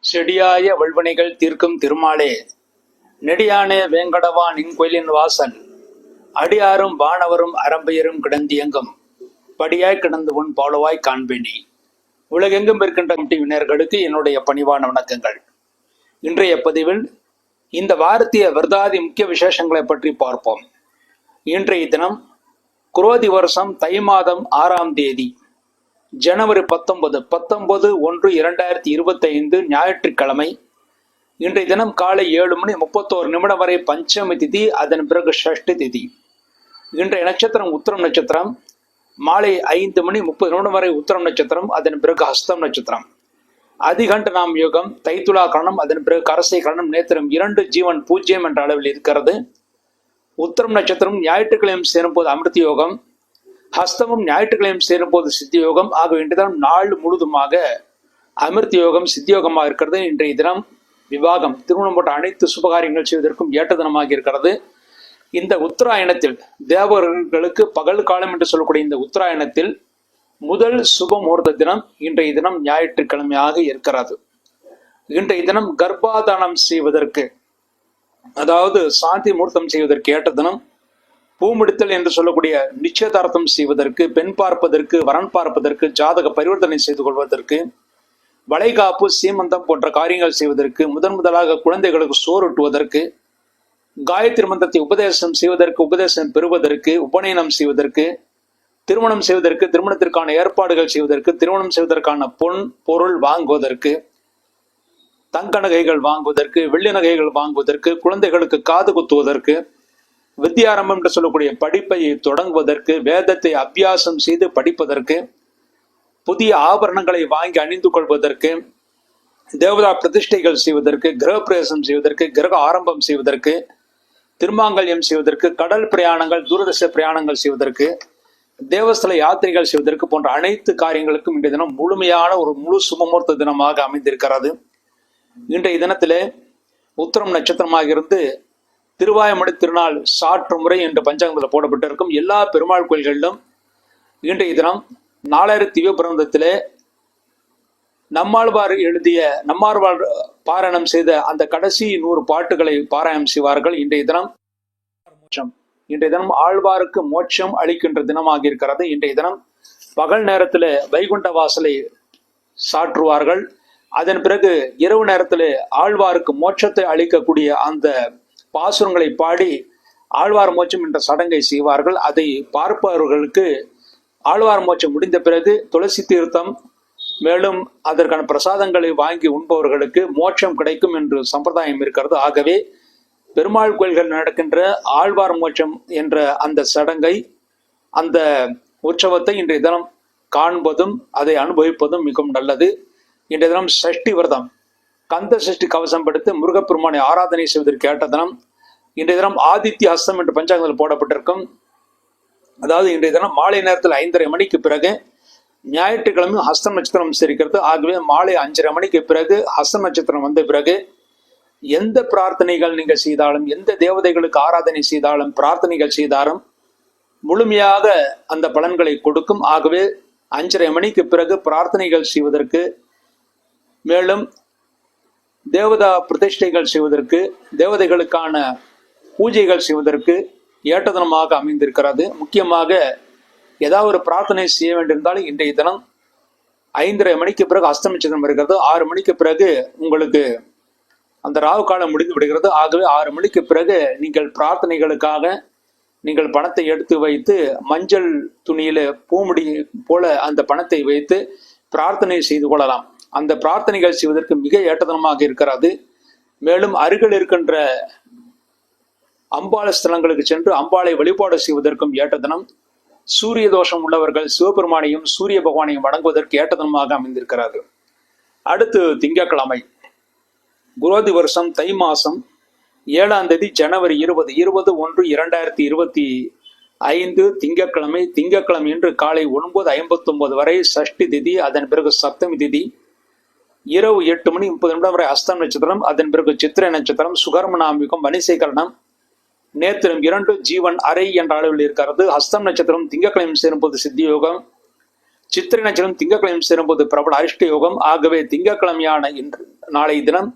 செடியாய வல்வினைகள் தீர்க்கும் திருமாலே, நெடியானே வேங்கடவா நின் கோயிலின் வாசல், அடியாரும் வானவரும் அரம்பையரும் கிடந்தியங்கும் படியாய் கிடந்து உன் பாலுவாய் காண்பேனே. உலகெங்கும் இருக்கின்ற வினர்களுக்கு என்னுடைய பணிவான வணக்கங்கள். இன்றைய பதிவில் இந்த வாரத்திய விரதாதி முக்கிய விசேஷங்களை பற்றி பார்ப்போம். இன்றைய தினம் குரோதி வருஷம் தை மாதம் 6ஆம் தேதி, ஜனவரி 19/1/2025 ஞாயிற்றுக்கிழமை. இன்றைய தினம் காலை 7:31 வரை பஞ்சமி திதி, அதன் பிறகு ஷஷ்டி திதி. இன்றைய நட்சத்திரம் உத்திரம் நட்சத்திரம். மாலை 5:30 வரை உத்திரம் நட்சத்திரம், அதன் பிறகு ஹஸ்தம் நட்சத்திரம். அதிகண்ட நாம் யோகம், தைத்துலா கரணம், அதன் பிறகு கரசை கரணம், நேத்திரம் 2 ஜீவன் 0 என்ற அளவில் இருக்கிறது. உத்திரம் நட்சத்திரம் ஞாயிற்றுக்கிழமை சேரும்போது அமிர்த யோகம், ஹஸ்தமும் ஞாயிற்றுக்கிழமை சேரும்போது சித்தி யோகம். ஆக இன்றைய தினம் நாள் முழுதுமாக அமிர்த யோகம் சித்தியோகமாக இருக்கிறது. இன்றைய தினம் விவாகம், திருமணம் போன்ற அனைத்து சுபகாரியங்கள் செய்வதற்கும் ஏற்ற தினமாக இருக்கிறது. இந்த உத்தராயணத்தில் தேவர்களுக்கு பகல் காலம் என்று சொல்லக்கூடிய இந்த உத்தராயணத்தில் முதல் சுப முகூர்த்த தினம் இன்றைய தினம் ஞாயிற்றுக்கிழமையாக இருக்கிறது. இன்றைய தினம் கர்ப்பாதானம் செய்வதற்கு, அதாவது சாந்தி முகூர்த்தம் செய்வதற்கு ஏற்ற தினம். பூமிடித்தல் என்று சொல்லக்கூடிய நிச்சயதார்த்தம் செய்வதற்கு, பெண் பார்ப்பதற்கு, வரன் பார்ப்பதற்கு, ஜாதக பரிவர்த்தனை செய்து கொள்வதற்கு, வளைகாப்பு, சீமந்தம் போன்ற காரியங்கள் செய்வதற்கு, முதலாக குழந்தைகளுக்கு சோறுட்டுவதற்கு, காயத்ரி மந்திரத்தை உபதேசம் செய்வதற்கு, உபதேசம் பெறுவதற்கு, உபநயனம் செய்வதற்கு, திருமணம் செய்வதற்கு, திருமணத்திற்கான ஏற்பாடுகள் செய்வதற்கு, திருமணம் செய்வதற்கான பொன் பொருள் வாங்குவதற்கு, தங்க நகைகள் வாங்குவதற்கு, வெள்ளி நகைகள் வாங்குவதற்கு, குழந்தைகளுக்கு காது குத்துவதற்கு, வித்யாரம்பம் என்று சொல்லக்கூடிய படிப்பை தொடங்குவதற்கு, வேதத்தை அபியாசம் செய்து படிப்பதற்கு, புதிய ஆபரணங்களை வாங்கி அணிந்து கொள்வதற்கு, தேவதா பிரதிஷ்டைகள் செய்வதற்கு, கிரக பிரவேசம் செய்வதற்கு, கிரக ஆரம்பம் செய்வதற்கு, திருமாங்கல்யம் செய்வதற்கு, கடல் பிரயாணங்கள், தூரதேச பிரயாணங்கள் செய்வதற்கு, தேவஸ்தல யாத்திரைகள் செய்வதற்கு போன்ற அனைத்து காரியங்களுக்கும் இன்றைய தினம் முழுமையான ஒரு முழு சுபமுகூர்த்த தினமாக அமைந்திருக்கிறது. இன்றைய தினத்திலே உத்திரம் நட்சத்திரமாக இருந்து திருவாயமொழி திருநாள் சாற்று முறை என்று பஞ்சாங்கத்தில் போடப்பட்டிருக்கும். எல்லா பெருமாள் கோயில்களிலும் இன்றைய தினம் 4000 திவ்ய பிரபந்தத்திலே நம்மாழ்வார் எழுதிய, நம்மாழ்வார் பாராயணம் செய்த அந்த கடைசி 100 பாட்டுகளை பாராயணம் செய்வார்கள். இன்றைய தினம் ஆழ்வாருக்கு மோட்சம் அளிக்கின்ற தினமாக இருக்கிறது. இன்றைய தினம் பகல் நேரத்தில் வைகுண்ட வாசலை சாற்றுவார்கள். அதன் பிறகு இரவு நேரத்தில் ஆழ்வாருக்கு மோட்சத்தை அளிக்கக்கூடிய அந்த பாசுரங்களை பாடி ஆழ்வார் மோட்சம் என்ற சடங்கை செய்வார்கள். அதை பார்ப்பவர்களுக்கு ஆழ்வார் மோட்சம் முடிந்த பிறகு துளசி தீர்த்தம், மேலும் அதற்கான பிரசாதங்களை வாங்கி உண்பவர்களுக்கு மோட்சம் கிடைக்கும் என்று சம்பிரதாயம் இருக்கிறது. ஆகவே பெருமாள் கோயில்கள் நடக்கின்ற ஆழ்வார் மோட்சம் என்ற அந்த சடங்கை, அந்த உற்சவத்தை இன்றைய தினம் காண்பதும் அதை அனுபவிப்பதும் மிகவும் நல்லது. இன்றைய தினம் சஷ்டி விரதம், கந்த சஷ்டி கவசம் படுத்து முருகப்பெருமானை ஆராதனை செய்வதற்கு ஏற்ற தினம். இன்றைய தினம் ஆதித்ய ஹஸ்தம் என்று பஞ்சாங்கத்தில் போடப்பட்டிருக்கும். அதாவது இன்றைய தினம் மாலை நேரத்தில் 5:30 மணிக்கு பிறகு ஞாயிற்றுக்கிழமை ஹஸ்தம் நட்சத்திரம் சேர்க்கிறது. ஆகவே மாலை 5:30 மணிக்கு பிறகு ஹஸ்தம் நட்சத்திரம் வந்த பிறகு எந்த பிரார்த்தனைகள் நீங்கள் செய்தாலும், எந்த தேவதைகளுக்கு ஆராதனை செய்தாலும், பிரார்த்தனைகள் செய்தாலும் முழுமையாக அந்த பலன்களை கொடுக்கும். ஆகவே 5:30 மணிக்கு பிறகு பிரார்த்தனைகள் செய்வதற்கு, மேலும் தேவதா பிரதிஷ்டைகள் செய்வதற்கு, தேவதைகளுக்கான பூஜைகள் செய்வதற்கு ஏற்ற தினமாக அமைந்திருக்கிறது. முக்கியமாக ஏதாவது ஒரு பிரார்த்தனை செய்ய வேண்டியிருந்தால் இன்றைய தினம் 5:30 மணிக்கு பிறகு அஸ்தம நட்சத்திரம் இருக்கிறது. 6 மணிக்கு பிறகு உங்களுக்கு அந்த ராகு காலம் முடிந்து விடுகிறது. ஆகவே 6 மணிக்கு பிறகு நீங்கள் பிரார்த்தனைகளுக்காக நீங்கள் பணத்தை எடுத்து வைத்து, மஞ்சள் துணியில பூமுடி போல அந்த பணத்தை வைத்து பிரார்த்தனை செய்து கொள்ளலாம். அந்த பிரார்த்தனைகள் செய்வதற்கு மிக ஏற்றதனமாக இருக்கிறது. மேலும் அருகில் இருக்கின்ற அம்பாள் ஸ்தலங்களுக்கு சென்று அம்பாளை வழிபாடு செய்வதற்கும் ஏற்ற தினம். சூரிய தோஷம் உள்ளவர்கள் சிவபெருமானையும் சூரிய பகவானையும் வணங்குவதற்கு ஏற்ற தினமாக அமைந்திருக்கிறது. அடுத்து திங்கட்கிழமை, குரோதி வருஷம் தை மாசம் 7ஆம் தேதி, ஜனவரி 20/1/2025 திங்கட்கிழமை. திங்கட்கிழமை இன்று காலை 9:59 வரை சஷ்டி திதி, அதன் பிறகு சப்தமி திதி. இரவு 8:30 வரை ஹஸ்தம் நட்சத்திரம், அதன் பிறகு சித்திரை நட்சத்திரம், சுகர்ம நாமிகம், வணிசைகரணம், நேத்திரம் 2 ஜீவன் அரை என்ற அளவில் இருக்கிறது. ஹஸ்தம் நட்சத்திரம் திங்கட்கிழமை சேரும்போது சித்தி யோகம், சித்திரை நட்சத்திரம் திங்கட்கிழமை சேரும்போது பிரபல அரிஷ்ட யோகம். ஆகவே திங்கட்கிழமையான இன்று, நாளை தினம்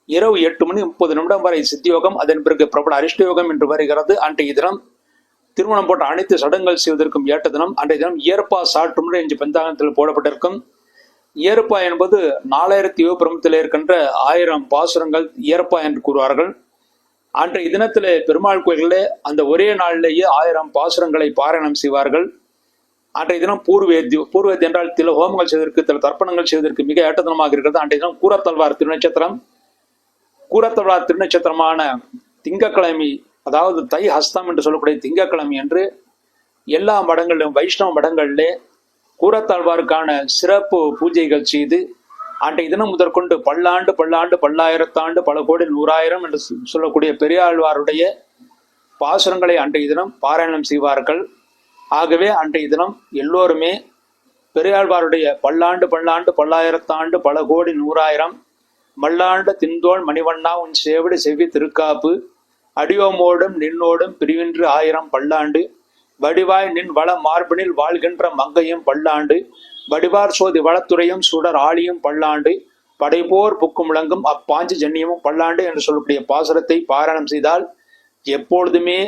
இரவு 8:30 வரை சித்தியோகம், அதன் பிறகு பிரபல அரிஷ்டயோகம் என்று வருகிறது. அன்றைய தினம் திருமணம் போன்ற அனைத்து சடங்குகள் செய்வதற்கும் ஏற்ற தினம். அன்றைய தினம் ஏற்பா சாற்று முறை என்று பஞ்சாங்கத்தில் போடப்பட்டிருக்கும். ஏற்பா என்பது 4000 யுகபிரமத்தில் இருக்கின்ற 1000 பாசுரங்கள் ஏற்பா என்று கூறுவார்கள். அன்றைய தினத்திலே பெருமாள் கோயில்களே அந்த ஒரே நாளிலேயே 1000 பாசுரங்களை பாராயணம் செய்வார்கள். அன்றைய தினம் பூர்வேத்தி என்றால் தில ஹோமங்கள் செய்வதற்கு, தில தர்ப்பணங்கள் செய்வதற்கு மிக ஏற்ற தினமாக இருக்கிறது. அன்றைய தினம் கூரத்தல்வார் திருநட்சத்திரம். கூரத்தல்வார் திருநட்சத்திரமான திங்கட்கிழமை, அதாவது தை ஹஸ்தம் என்று சொல்லக்கூடிய திங்கட்கிழமை என்று எல்லா மடங்களிலும் வைஷ்ணவ மடங்களிலே கூரத்தாழ்வாருக்கான சிறப்பு பூஜைகள் செய்து அன்றைய தினம் முதற்கொண்டு பல்லாண்டு பல்லாண்டு பல்லாயிரத்தாண்டு பல கோடி 100,000 என்று சொல்லக்கூடிய பெரியாழ்வாருடைய பாசுரங்களை அன்றைய தினம் பாராயணம் செய்வார்கள். ஆகவே அன்றைய தினம் எல்லோருமே பெரியாழ்வாருடைய பல்லாண்டு பல்லாண்டு பல்லாயிரத்தாண்டு பல கோடி 100,000 மல்லாண்டு தின்தோள் மணிவண்ணா உன் சேவடி செவ்வி திருக்காப்பு அடியோமோடும் நின்னோடும் பிரிவின்று 1000 பல்லாண்டு வடிவாய் நின் வள மார்பினில் வாழ்கின்ற மங்கையும் பல்லாண்டு வடிவார் சோதி வளத்துறையும் சுடர் ஆழியும் பல்லாண்டு படைபோர் புக்கும் முழங்கும் அப்பாஞ்சு ஜன்னியமும் பல்லாண்டு என்று சொல்லக்கூடிய பாசுரத்தை பாராயணம் செய்தால் எப்பொழுதுமே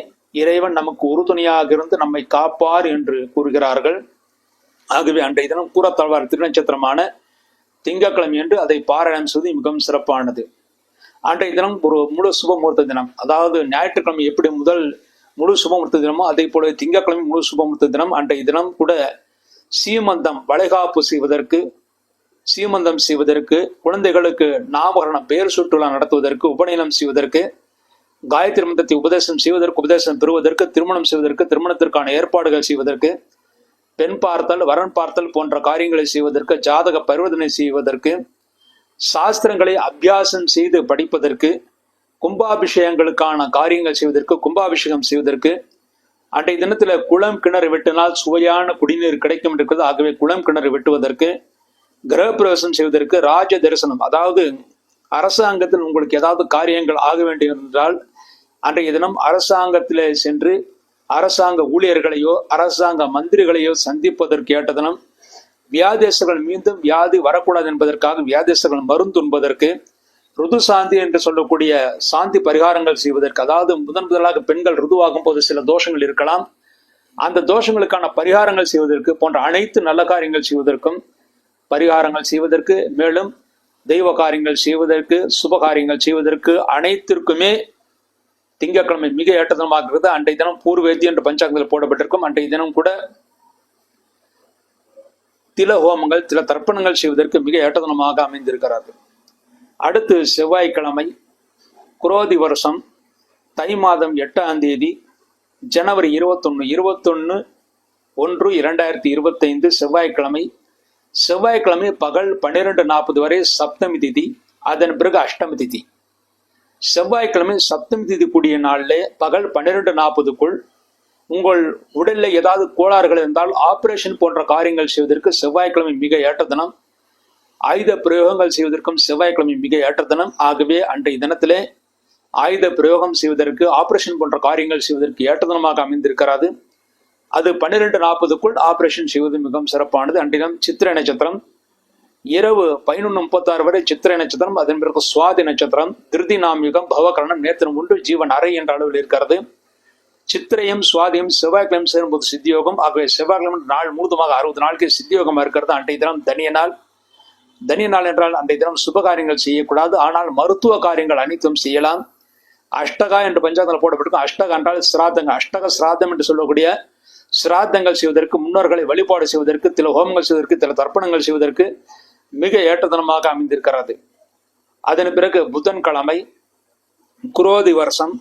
இறைவன் நமக்கு உறுதுணையாக இருந்து நம்மை காப்பார் என்று கூறுகிறார்கள். ஆகவே அன்றைய தினம் கூரத்தாழ்வார் திருநட்சத்திரமான திங்கட்கிழமை என்று அதை பாராயணம் செய்வது மிகவும் சிறப்பானது. அன்றைய தினம் ஒரு முழு சுபமுகூர்த்த தினம். அதாவது ஞாயிற்றுக்கிழமை எப்படி முதல் முழு சுபமுகூர்த்த தினமோ அதே போல திங்கட்கிழமை முழு சுபமுகூர்த்த தினம். அன்றைய தினம் கூட சீமந்தம் வளைகாப்பு செய்வதற்கு, சீமந்தம் செய்வதற்கு, குழந்தைகளுக்கு நாமகரணம் பெயர் சுற்றுலா நடத்துவதற்கு, உபநயனம் செய்வதற்கு, காயத்ரி மந்திரத்தை உபதேசம் பெறுவதற்கு, திருமணம் செய்வதற்கு, திருமணத்திற்கான ஏற்பாடுகள் செய்வதற்கு, பெண் பார்த்தல் வரன் பார்த்தல் போன்ற காரியங்களை செய்வதற்கு, ஜாதக பரிவர்த்தனை செய்வதற்கு, சாஸ்திரங்களை அபியாசம் செய்து படிப்பதற்கு, கும்பாபிஷேகங்களுக்கான காரியங்கள் செய்வதற்கு, கும்பாபிஷேகம் செய்வதற்கு, அன்றைய தினத்துல குளம் கிணறு வெட்டினால் சுவையான குடிநீர் கிடைக்கும் இருக்கிறது. ஆகவே குளம் கிணறு வெட்டுவதற்கு, கிரகப்பிரவேசம் செய்வதற்கு, ராஜ தரிசனம், அதாவது அரசாங்கத்தில் உங்களுக்கு ஏதாவது காரியங்கள் ஆக வேண்டியிருந்தால் அன்றைய தினம் அரசாங்கத்திலே சென்று அரசாங்க ஊழியர்களையோ அரசாங்க மந்திரிகளையோ சந்திப்பதற்கு ஏற்ற தினம். வியாதேசர்கள் மீண்டும் வியாதி வரக்கூடாது என்பதற்காக வியாதேசர்கள் மருந்து உண்பதற்கு, ருது சாந்தி என்று சொல்லக்கூடிய சாந்தி பரிகாரங்கள் செய்வதற்கு, அதாவது முதலாக பெண்கள் ருதுவாகும் போது சில தோஷங்கள் இருக்கலாம், அந்த தோஷங்களுக்கான பரிகாரங்கள் செய்வதற்கு போன்ற அனைத்து நல்ல காரியங்கள் செய்வதற்கும் பரிகாரங்கள் செய்வதற்கு, மேலும் தெய்வ காரியங்கள் செய்வதற்கு, சுப காரியங்கள் செய்வதற்கு அனைத்திற்குமே திங்கட்கிழமை மிக ஏற்ற தினமாக இருக்கிறது. அன்றைய தினம் பூர்வேத்தி என்று பஞ்சாங்கத்தில் போடப்பட்டிருக்கும். அன்றைய தினம் கூட தில ஹோமங்கள், தில தர்ப்பணங்கள் செய்வதற்கு மிக ஏற்ற தினமாக அமைந்திருக்கிறது. அடுத்து செவ்வாய்க்கிழமை, குரோதி வருஷம் தை மாதம் 8ஆம் தேதி ஜனவரி 21/1/2025 செவ்வாய்க்கிழமை. செவ்வாய்க்கிழமை பகல் 12:40 வரை சப்தமி திதி, அதன் பிறகு அஷ்டமி திதி. செவ்வாய்க்கிழமை சப்தமி திதி கூடிய நாளிலே பகல் 12:40க்குள் உங்கள் உடலில் ஏதாவது கோளாறுகள் இருந்தால் ஆபரேஷன் போன்ற காரியங்கள் செய்வதற்கு செவ்வாய்க்கிழமை மிக ஏற்ற தினம். ஆயுத பிரயோகங்கள் செய்வதற்கும் செவ்வாய்க்கிழமை மிக ஏற்ற தினம். ஆகவே அன்றைய தினத்திலே ஆயுத பிரயோகம் செய்வதற்கு, ஆபரேஷன் போன்ற காரியங்கள் செய்வதற்கு ஏற்ற தினமாக அமைந்திருக்கிறது. அது 12:40க்குள் ஆபரேஷன் செய்வது மிகவும் சிறப்பானது. அன்றைய தினம் சித்திரை நட்சத்திரம் இரவு 11:36 வரை சித்திரை நட்சத்திரம், அதன் பிறகு சுவாதி நட்சத்திரம், திருதி நாம்யுகம், பவகரணம், நேத்திரம் உண்டு, ஜீவன் அறை என்ற அளவில் இருக்கிறது. சித்திரையும் சுவாதியும் செவ்வாய்க்கிழமை சேரும்போது சித்தியோகம். ஆகவே செவ்வாய்க்கிழமை நாள் முழுதுமாக 60 நாளுக்கு சித்தியோகமாக இருக்கிறது. அன்றைய தினம் தனிய நாள். தனிய நாள் என்றால் அன்றைய தினம் சுப காரியங்கள் செய்யக்கூடாது, ஆனால் மருத்துவ காரியங்கள் அனைத்தும் செய்யலாம். அஷ்டகா என்று பஞ்சாங்கத்தில் போடப்பட்டிருக்கும். அஷ்டகா என்றால் சிராதங்கள், அஷ்டக சிராதம் என்று சொல்லக்கூடிய சிராதங்கள் செய்வதற்கு, முன்னோர்களை வழிபாடு செய்வதற்கு, சில ஹோமங்கள் செய்வதற்கு, சில தர்ப்பணங்கள் செய்வதற்கு மிக ஏற்ற தினமாக அமைந்திருக்கிறது. அதன் பிறகு புதன்கிழமை, குரோதி வருஷம்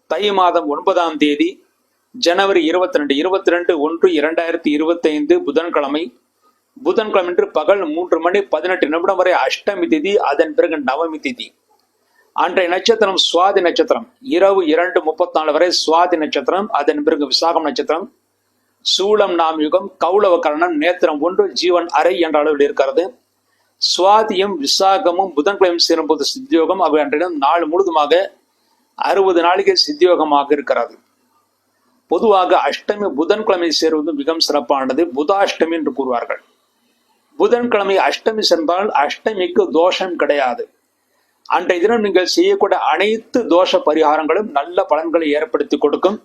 தை மாதம் 9ஆம் தேதி ஜனவரி 22/1/2025 புதன்கிழமை. புதன்கிழமை பகல் 3:18 வரை அஷ்டமி திதி, அதன் பிறகு நவமி திதி. அன்றைய நட்சத்திரம் சுவாதி நட்சத்திரம். இரவு 2:34 வரை சுவாதி நட்சத்திரம், அதன் பிறகு விசாகம் நட்சத்திரம். சூலம் நாம்யுகம், கௌளவ கரணம், நேத்திரம் 1, ஜீவன் அறை என்ற அளவில் இருக்கிறது. சுவாதியும் விசாகமும் புதன்கிழமை சேரும்போது சித்தியோகம். அவை அன்றைய நாள் முழுதுமாக 60 நாளிகை சித்தியோகமாக இருக்கிறது. பொதுவாக அஷ்டமி புதன்கிழமை சேருவது மிகவும் சிறப்பானது. புதாஷ்டமி என்று கூறுவார்கள். புதன்கிழமை அஷ்டமி சென்றால் அஷ்டமிக்கு தோஷம் கிடையாது. அன்றைய தினம் நீங்கள் செய்யக்கூடிய அனைத்து தோஷ பரிகாரங்களும் நல்ல பலன்களை ஏற்படுத்தி கொடுக்கும்.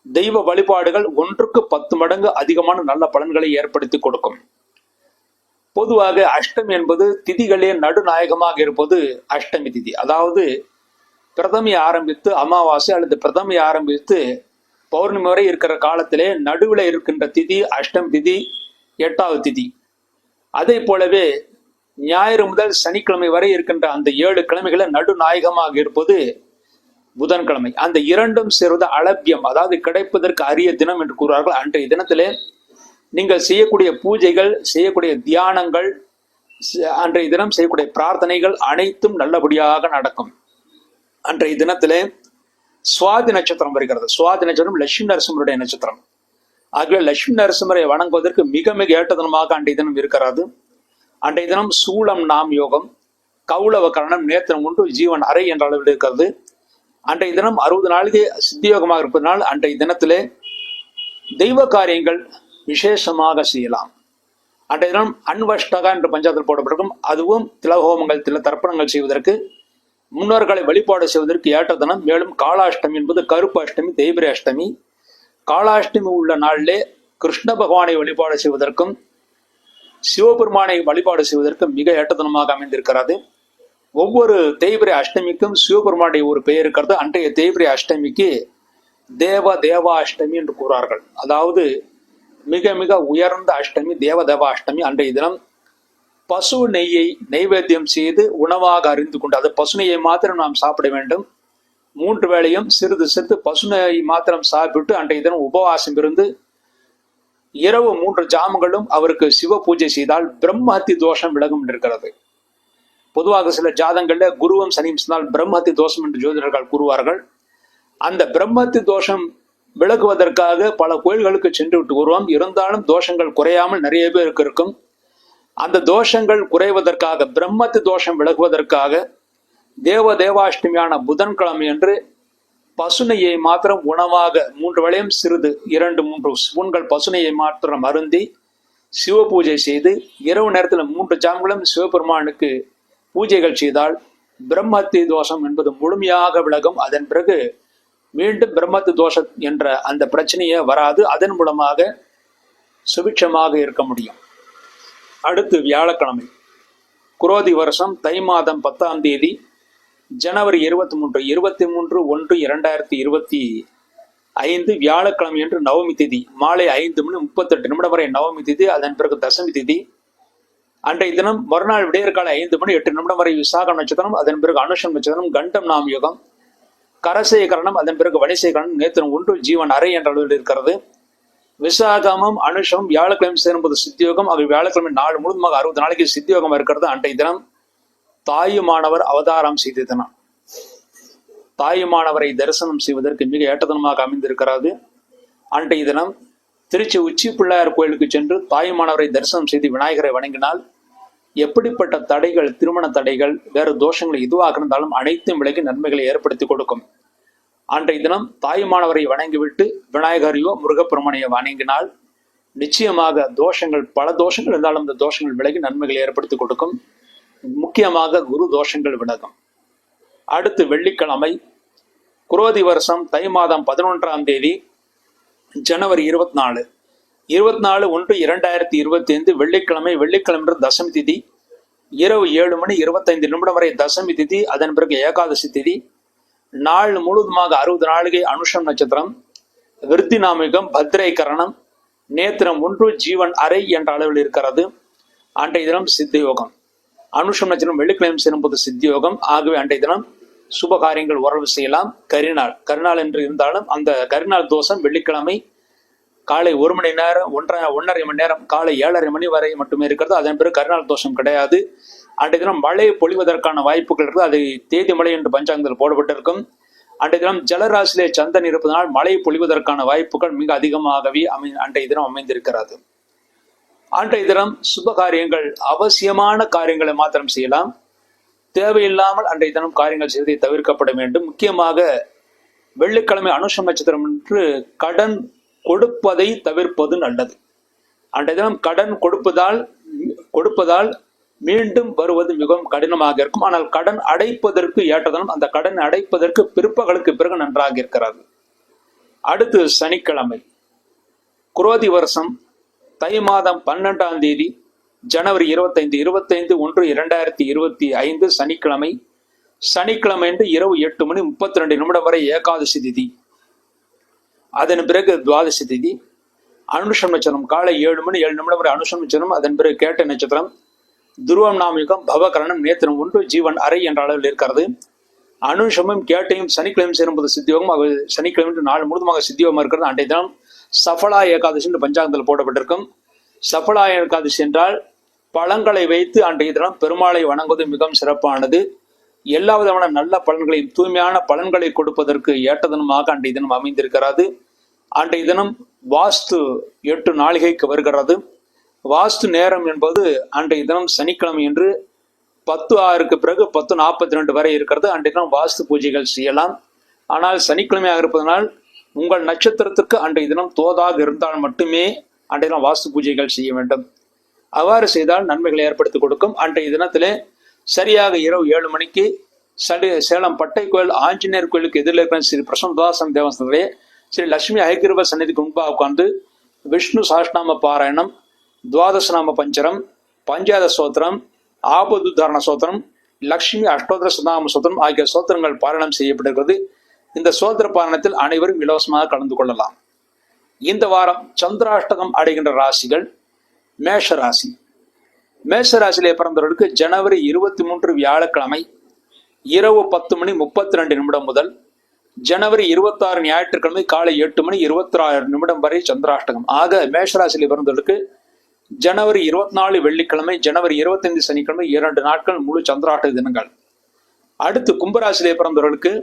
தெய்வ வழிபாடுகள் 1க்கு 10 மடங்கு அதிகமான நல்ல பலன்களை ஏற்படுத்தி கொடுக்கும். பொதுவாக அஷ்டமி என்பது திதிகளே நடுநாயகமாக இருப்பது அஷ்டமி திதி. அதாவது பிரதமி ஆரம்பித்து அமாவாசை அல்லது பிரதமி ஆரம்பித்து பௌர்ணமி வரை இருக்கிற காலத்திலே நடுவில் இருக்கின்ற திதி அஷ்டமி திதி, 8வது திதி. அதே போலவே ஞாயிறு முதல் சனிக்கிழமை வரை இருக்கின்ற அந்த 7 கிழமைகளை நடுநாயகமாக இருப்பது புதன்கிழமை. அந்த இரண்டும் சேர்வது அளபியம், அதாவது கிடைப்பதற்கு அரிய தினம் என்று கூறுவார்கள். அன்றைய தினத்திலே நீங்கள் செய்யக்கூடிய பூஜைகள், செய்யக்கூடிய தியானங்கள், அன்றைய தினம் செய்யக்கூடிய பிரார்த்தனைகள் அனைத்தும் நல்லபடியாக நடக்கும். அன்றைய தினத்திலே சுவாதி நட்சத்திரம் வருகிறது. சுவாதி நட்சத்திரம் லட்சுமி நரசிம்மருடைய நட்சத்திரம். ஆகவே லட்சுமி நரசிம்மரை வணங்குவதற்கு மிக மிக ஏற்ற தினமாக அன்றைய தினம் இருக்கிறது. அன்றைய தினம் சூலம் நாம் யோகம், கௌளவ கரணம், நேத்திரம் 1, ஜீவன் அறை என்ற அளவில் இருக்கிறது. அன்றைய தினம் 60 நாளைக்கு சித்தியோகமாக இருப்பதனால் அன்றைய தினத்திலே தெய்வ காரியங்கள் விசேஷமாக செய்யலாம். அன்றைய தினம் அன்வஷ்டகா என்று பஞ்சாயத்தில் போடப்பட்டிருக்கும். அதுவும் திலஹோமங்கள், தில தர்ப்பணங்கள் செய்வதற்கு, முன்னோர்களை வழிபாடு செய்வதற்கு ஏற்ற தினம். மேலும் காலாஷ்டமி என்பது கருப்பு அஷ்டமி, தேய்பிரை அஷ்டமி. காலாஷ்டமி உள்ள நாளிலே கிருஷ்ண பகவானை வழிபாடு செய்வதற்கும் சிவபெருமானை வழிபாடு செய்வதற்கும் மிக ஏற்ற தினமாக அமைந்திருக்கிறது. ஒவ்வொரு தேய்பிரை அஷ்டமிக்கும் சிவபெருமானுடைய ஒரு பெயர் இருக்கிறது. அன்றைய தேய்பிரை அஷ்டமிக்கு தேவாஷ்டமி என்று கூறார்கள். அதாவது மிக மிக உயர்ந்த அஷ்டமி, தேவாஷ்டமி. அன்றைய தினம் பசு நெய்யை நைவேத்தியம் செய்து உணவாக அறிந்து கொண்டு, அது பசு நெய்யை மாத்திரம் நாம் சாப்பிட வேண்டும். 3 வேளையும் சிறிது சிறிது பசு நெய் மாத்திரம் சாப்பிட்டு அன்றைய தினம் உபவாசம் இருந்து இரவு 3 ஜாமங்களும் அவருக்கு சிவ பூஜை செய்தால் பிரம்மஹத்தி தோஷம் விலகும் இருக்கிறது. பொதுவாக சில ஜாதங்கள்ல குருவும் சனியும் சேர்ந்தால் பிரம்மஹத்தி தோஷம் என்று ஜோதிடர்கள் கூறுவார்கள். அந்த பிரம்மஹத்தி தோஷம் விலகுவதற்காக பல கோயில்களுக்கு சென்று விட்டு வருவோம். இருந்தாலும் தோஷங்கள் குறையாமல் நிறைய பேருக்கு இருக்கும். அந்த தோஷங்கள் குறைவதற்காக, பிரம்மத்து தோஷம் விலகுவதற்காக தேவாஷ்டமியான புதன்கிழமை என்று பசுனையை மாத்திரம் உணவாக 3 வேளையும் சிறிது 2-3 ஸ்பூன்கள் பசுனையை மாத்திரம் அருந்தி சிவ பூஜை செய்து இரவு நேரத்தில் 3 ஜாமங்களும் சிவபெருமானுக்கு பூஜைகள் செய்தால் பிரம்மத்தி தோஷம் என்பது முழுமையாக விலகும். அதன் பிறகு மீண்டும் பிரம்மத்து தோஷம் என்ற அந்த பிரச்சனையே வராது. அதன் மூலமாக சுபிட்சமாக இருக்க முடியும். அடுத்து வியாழக்கிழமை, குரோதி வருஷம் தை மாதம் 10ஆம் தேதி, ஜனவரி 23/1/2025 வியாழக்கிழமை என்று நவமி திதி. மாலை 5:38 வரை நவமி திதி. அதன் பிறகு தசமி திதி. அன்றைய தினம் மறுநாள் விடியற்காலை 5:08 வரை விசாக நட்சத்திரம். அதன் பிறகு அனுஷம் நட்சத்திரம், கண்டம் நாம் யுகம், கரசேகரணம், அதன் பிறகு வணிசேகரணம், நேத்திரம் 1, ஜீவன் அறை என்ற அளவில் இருக்கிறது. விசாகமும் அனுஷம் வியாழக்கிழமை சேரும்போது சித்தியோகம். அவை வியாழக்கிழமை நாள் முழுவதுமாக 60 நாளைக்கு சித்தியோகம் இருக்கிறது. அன்றைய தினம் தாயுமானவர் அவதாரம் செய்த தினம். தாயுமானவரை தரிசனம் செய்வதற்கு மிக ஏற்ற தினமாக அமைந்திருக்கிறது. அன்றைய தினம் திருச்சி உச்சி பிள்ளையார் கோயிலுக்கு சென்று தாயுமானவரை தரிசனம் செய்து விநாயகரை வணங்கினால் எப்படிப்பட்ட தடைகள், திருமண தடைகள், வேறு தோஷங்கள் எதுவாக இருந்தாலும் அனைத்தும் விலகி நன்மைகளை ஏற்படுத்தி கொடுக்கும். அன்றைய தினம் தாயுமானவரை வணங்கிவிட்டு விநாயகரையோ முருகப்பெருமானையோ வணங்கினால் நிச்சயமாக தோஷங்கள், பல தோஷங்கள் இருந்தாலும் அந்த தோஷங்கள் விலகி நன்மைகளை ஏற்படுத்தி கொடுக்கும். முக்கியமாக குரு தோஷங்கள் விலகும். அடுத்து வெள்ளிக்கிழமை, குரோதி வருஷம் தை மாதம் 11ஆம் தேதி, ஜனவரி 24/1/2025 வெள்ளிக்கிழமை. வெள்ளிக்கிழமை தசமி திதி. இரவு 7:25 வரை தசமி திதி. அதன் பிறகு ஏகாதசி திதி. நாள் முழுவதுமாக 60 நாளிகை அனுஷம் நட்சத்திரம், விருத்தி நாமிகம், பத்ரை கரணம், நேத்திரம் 1, ஜீவன் அறை என்ற அளவில் இருக்கிறது. அன்றைய தினம் சித்தியோகம். அனுஷம் நட்சத்திரம் வெள்ளிக்கிழமை சேரும்போது சித்தியோகம். ஆகவே அன்றைய தினம் சுப காரியங்கள் உறவு செய்யலாம். கரிநாள் என்று இருந்தாலும் அந்த கரிநாள் தோஷம் வெள்ளிக்கிழமை காலை 1 மணி நேரம், 1.5 மணி நேரம், காலை 7:30 மணி வரை மட்டுமே இருக்கிறது. அதன் பிறகு கரிநாள் தோஷம் கிடையாது. அன்றைய தினம் மழை பொழிவதற்கான வாய்ப்புகள் இருக்குது. அது தேதி மழை என்று பஞ்சாங்கத்தில் போடப்பட்டிருக்கும். அன்றைய தினம் ஜலராசிலே சந்தன் இருப்பதனால் மழை பொழிவதற்கான வாய்ப்புகள் மிக அதிகமாகவே அன்றைய தினம் அமைந்திருக்கிறது. அன்றைய தினம் சுப காரியங்கள், அவசியமான காரியங்களை மாத்திரம் செய்யலாம். தேவையில்லாமல் அன்றைய தினம் காரியங்கள் செய்வதை தவிர்க்கப்பட வேண்டும். முக்கியமாக வெள்ளிக்கிழமை அனுஷம் நட்சத்திரம் என்று கடன் கொடுப்பதை தவிர்ப்பது நல்லது. அன்றைய தினம் கடன் கொடுப்பதால் மீண்டும் வருவது மிகவும் கடினமாக இருக்கும். ஆனால் கடன் அடைப்பதற்கு ஏற்றதனும் அந்த கடன் அடைப்பதற்கு பிற்பகலுக்கு பிறகு நன்றாக இருக்கிறது. அடுத்து சனிக்கிழமை, குரோதி வருஷம் தை மாதம் 12ஆம் தேதி ஜனவரி 25 சனிக்கிழமை. சனிக்கிழமை என்று இரவு 8:32 வரை ஏகாதசி திதி. அதன் பிறகு துவாதசி திதி. அனுஷம் நட்சத்திரம் காலை 7:07 வரை அனுஷம் நட்சத்திரம். அதன் பிறகு கேட்ட நட்சத்திரம். துருவம் நாமிகம் பவகரணம் நேத்திரம் 1 ஜீவன் அரை என்ற அளவில் இருக்கிறது. அனுஷமும் கேட்டையும் சனிக்கிழமை சேரும்போது சித்தியோகம். சனிக்கிழமை நாள் முழுவதுமாக சித்தியோகமாக இருக்கிறது. அன்றைய தினம் சஃபலா ஏகாதசி என்று பஞ்சாங்கத்தில் போடப்பட்டிருக்கும். சஃபலா ஏகாதசி என்றால் பழங்களை வைத்து அன்றைய தினம் பெருமாளை வணங்குவது மிகவும் சிறப்பானது. எல்லா விதமான நல்ல பலன்களையும் தூய்மையான பலன்களை கொடுப்பதற்கு ஏற்ற தினமாக அன்றைய தினம் அமைந்திருக்கிறது. அன்றைய தினம் வாஸ்து 8 நாளிகைக்கு வருகிறது. வாஸ்து நேரம் என்பது அன்றைய தினம் சனிக்கிழமை என்று 10:06 பிறகு 10:42 வரை இருக்கிறது. அன்றைய தினம் வாஸ்து பூஜைகள் செய்யலாம். ஆனால் சனிக்கிழமையாக இருப்பதனால் உங்கள் நட்சத்திரத்துக்கு அன்றைய தினம் தோதாக இருந்தால் மட்டுமே அன்றைய தினம் வாஸ்து பூஜைகள் செய்ய வேண்டும். அவ்வாறு செய்தால் நன்மைகளை ஏற்படுத்தி கொடுக்கும். அன்றைய தினத்திலே சரியாக இரவு 7 மணிக்கு சேலம் பட்டை கோயில் ஆஞ்சநேயர் கோயிலுக்கு எதிரில் இருக்கிற ஸ்ரீ பிரசன்னதாசன் தேவஸ்தானத்திலே ஸ்ரீ லட்சுமி ஐகிருப சன்னிதிக்கு முன்பாக உட்கார்ந்து விஷ்ணு சாஷ்நாம பாராயணம், துவாதசநாம பஞ்சரம், பஞ்சாத சோத்திரம், ஆபதுத்தாரண சோத்திரம், லட்சுமி அஷ்டோத்தர சதாம சோத்திரம் ஆகிய சோத்திரங்கள் பாராயணம் செய்யப்பட்டிருக்கிறது. இந்த சோத்திர பாராயணத்தில் அனைவரும் இலவசமாக கலந்து கொள்ளலாம். இந்த வாரம் சந்திராஷ்டகம் அடைகின்ற ராசிகள் மேஷ ராசி. மேஷ ராசியிலே பிறந்தவர்களுக்கு ஜனவரி 23 வியாழக்கிழமை இரவு 10:32 முதல் ஜனவரி 26 ஞாயிற்றுக்கிழமை காலை 8:26 வரை சந்திராஷ்டகம். ஆக மேஷராசியிலே பிறந்தவர்களுக்கு ஜனவரி 24 வெள்ளிக்கிழமை, ஜனவரி 25 சனிக்கிழமை 2 நாட்கள் முழு சந்திராஷ்டக தினங்கள். அடுத்து கும்பராசியிலே பிறந்தவர்களுக்கு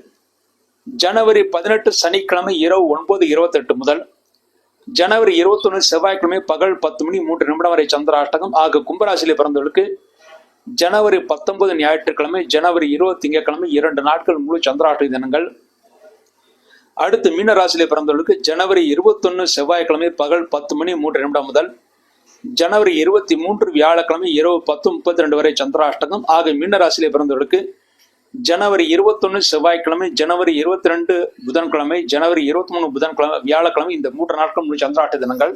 ஜனவரி 18 சனிக்கிழமை இரவு 9:28 முதல் ஜனவரி 21 செவ்வாய்க்கிழமை பகல் 10:03 வரை சந்திராஷ்டகம். ஆக கும்பராசியிலே பிறந்தவர்களுக்கு ஜனவரி 19 ஞாயிற்றுக்கிழமை, ஜனவரி 20 திங்கட்கிழமை 2 நாட்கள் முழு சந்திராஷ்டக தினங்கள். அடுத்து மீன ராசியிலே பிறந்தவர்களுக்கு ஜனவரி 21 செவ்வாய்க்கிழமை பகல் 10:03 முதல் ஜனவரி 23 வியாழக்கிழமை இரவு 10:32 வரை சந்திராஷ்டகம். ஆக மீன ராசியிலே பிறந்தவர்களுக்கு ஜனவரி 21 செவ்வாய்க்கிழமை, ஜனவரி 22 புதன்கிழமை, ஜனவரி 23 புதன்கிழமை வியாழக்கிழமை இந்த 3 நாட்கள் முழு சந்திராஷ்டக தினங்கள்.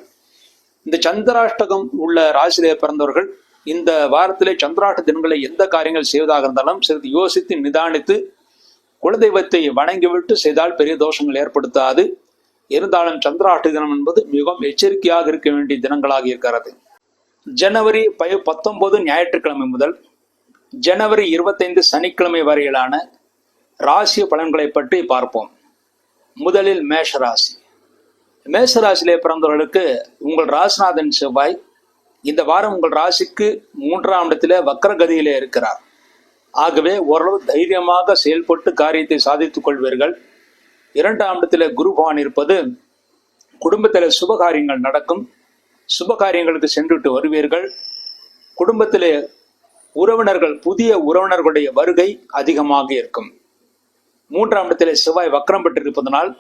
இந்த சந்திராஷ்டகம் உள்ள ராசியிலே பிறந்தவர்கள் இந்த வாரத்திலே சந்திராஷ்டக தினங்களை எந்த காரியங்கள் செய்வதாக இருந்தாலும் சிறிது யோசித்து நிதானித்து குலதெய்வத்தை வணங்கிவிட்டு செய்தால் பெரிய தோஷங்கள் ஏற்படுத்தாது. இருந்தாலும் சந்திராஷ்டக தினம் என்பது மிகவும் எச்சரிக்கையாக இருக்க வேண்டிய தினங்களாக இருக்கிறது. ஜனவரி 19 ஞாயிற்றுக்கிழமை முதல் ஜனவரி 25 சனிக்கிழமை வரையிலான ராசி பலன்களை பற்றி பார்ப்போம். முதலில் மேஷராசி. மேஷராசியிலே பிறந்தவர்களுக்கு உங்கள் ராசிநாதன் செவ்வாய் இந்த வாரம் உங்கள் ராசிக்கு 3ஆம் இடத்திலே வக்ரகதியிலே இருக்கிறார். ஆகவே ஓரளவு தைரியமாக செயல்பட்டு காரியத்தை சாதித்துக் கொள்வீர்கள். 2ஆம் இடத்திலே குரு பகவான் இருப்பது குடும்பத்திலே சுபகாரியங்கள் நடக்கும். சுபகாரியங்களுக்கு சென்றுட்டு வருவீர்கள். குடும்பத்திலே உறவினர்கள் புதிய உறவினர்களுடைய வருகை அதிகமாக இருக்கும். 3ஆம் இடத்திலே செவ்வாய் வக்ரம் பெற்றிருப்பதனால்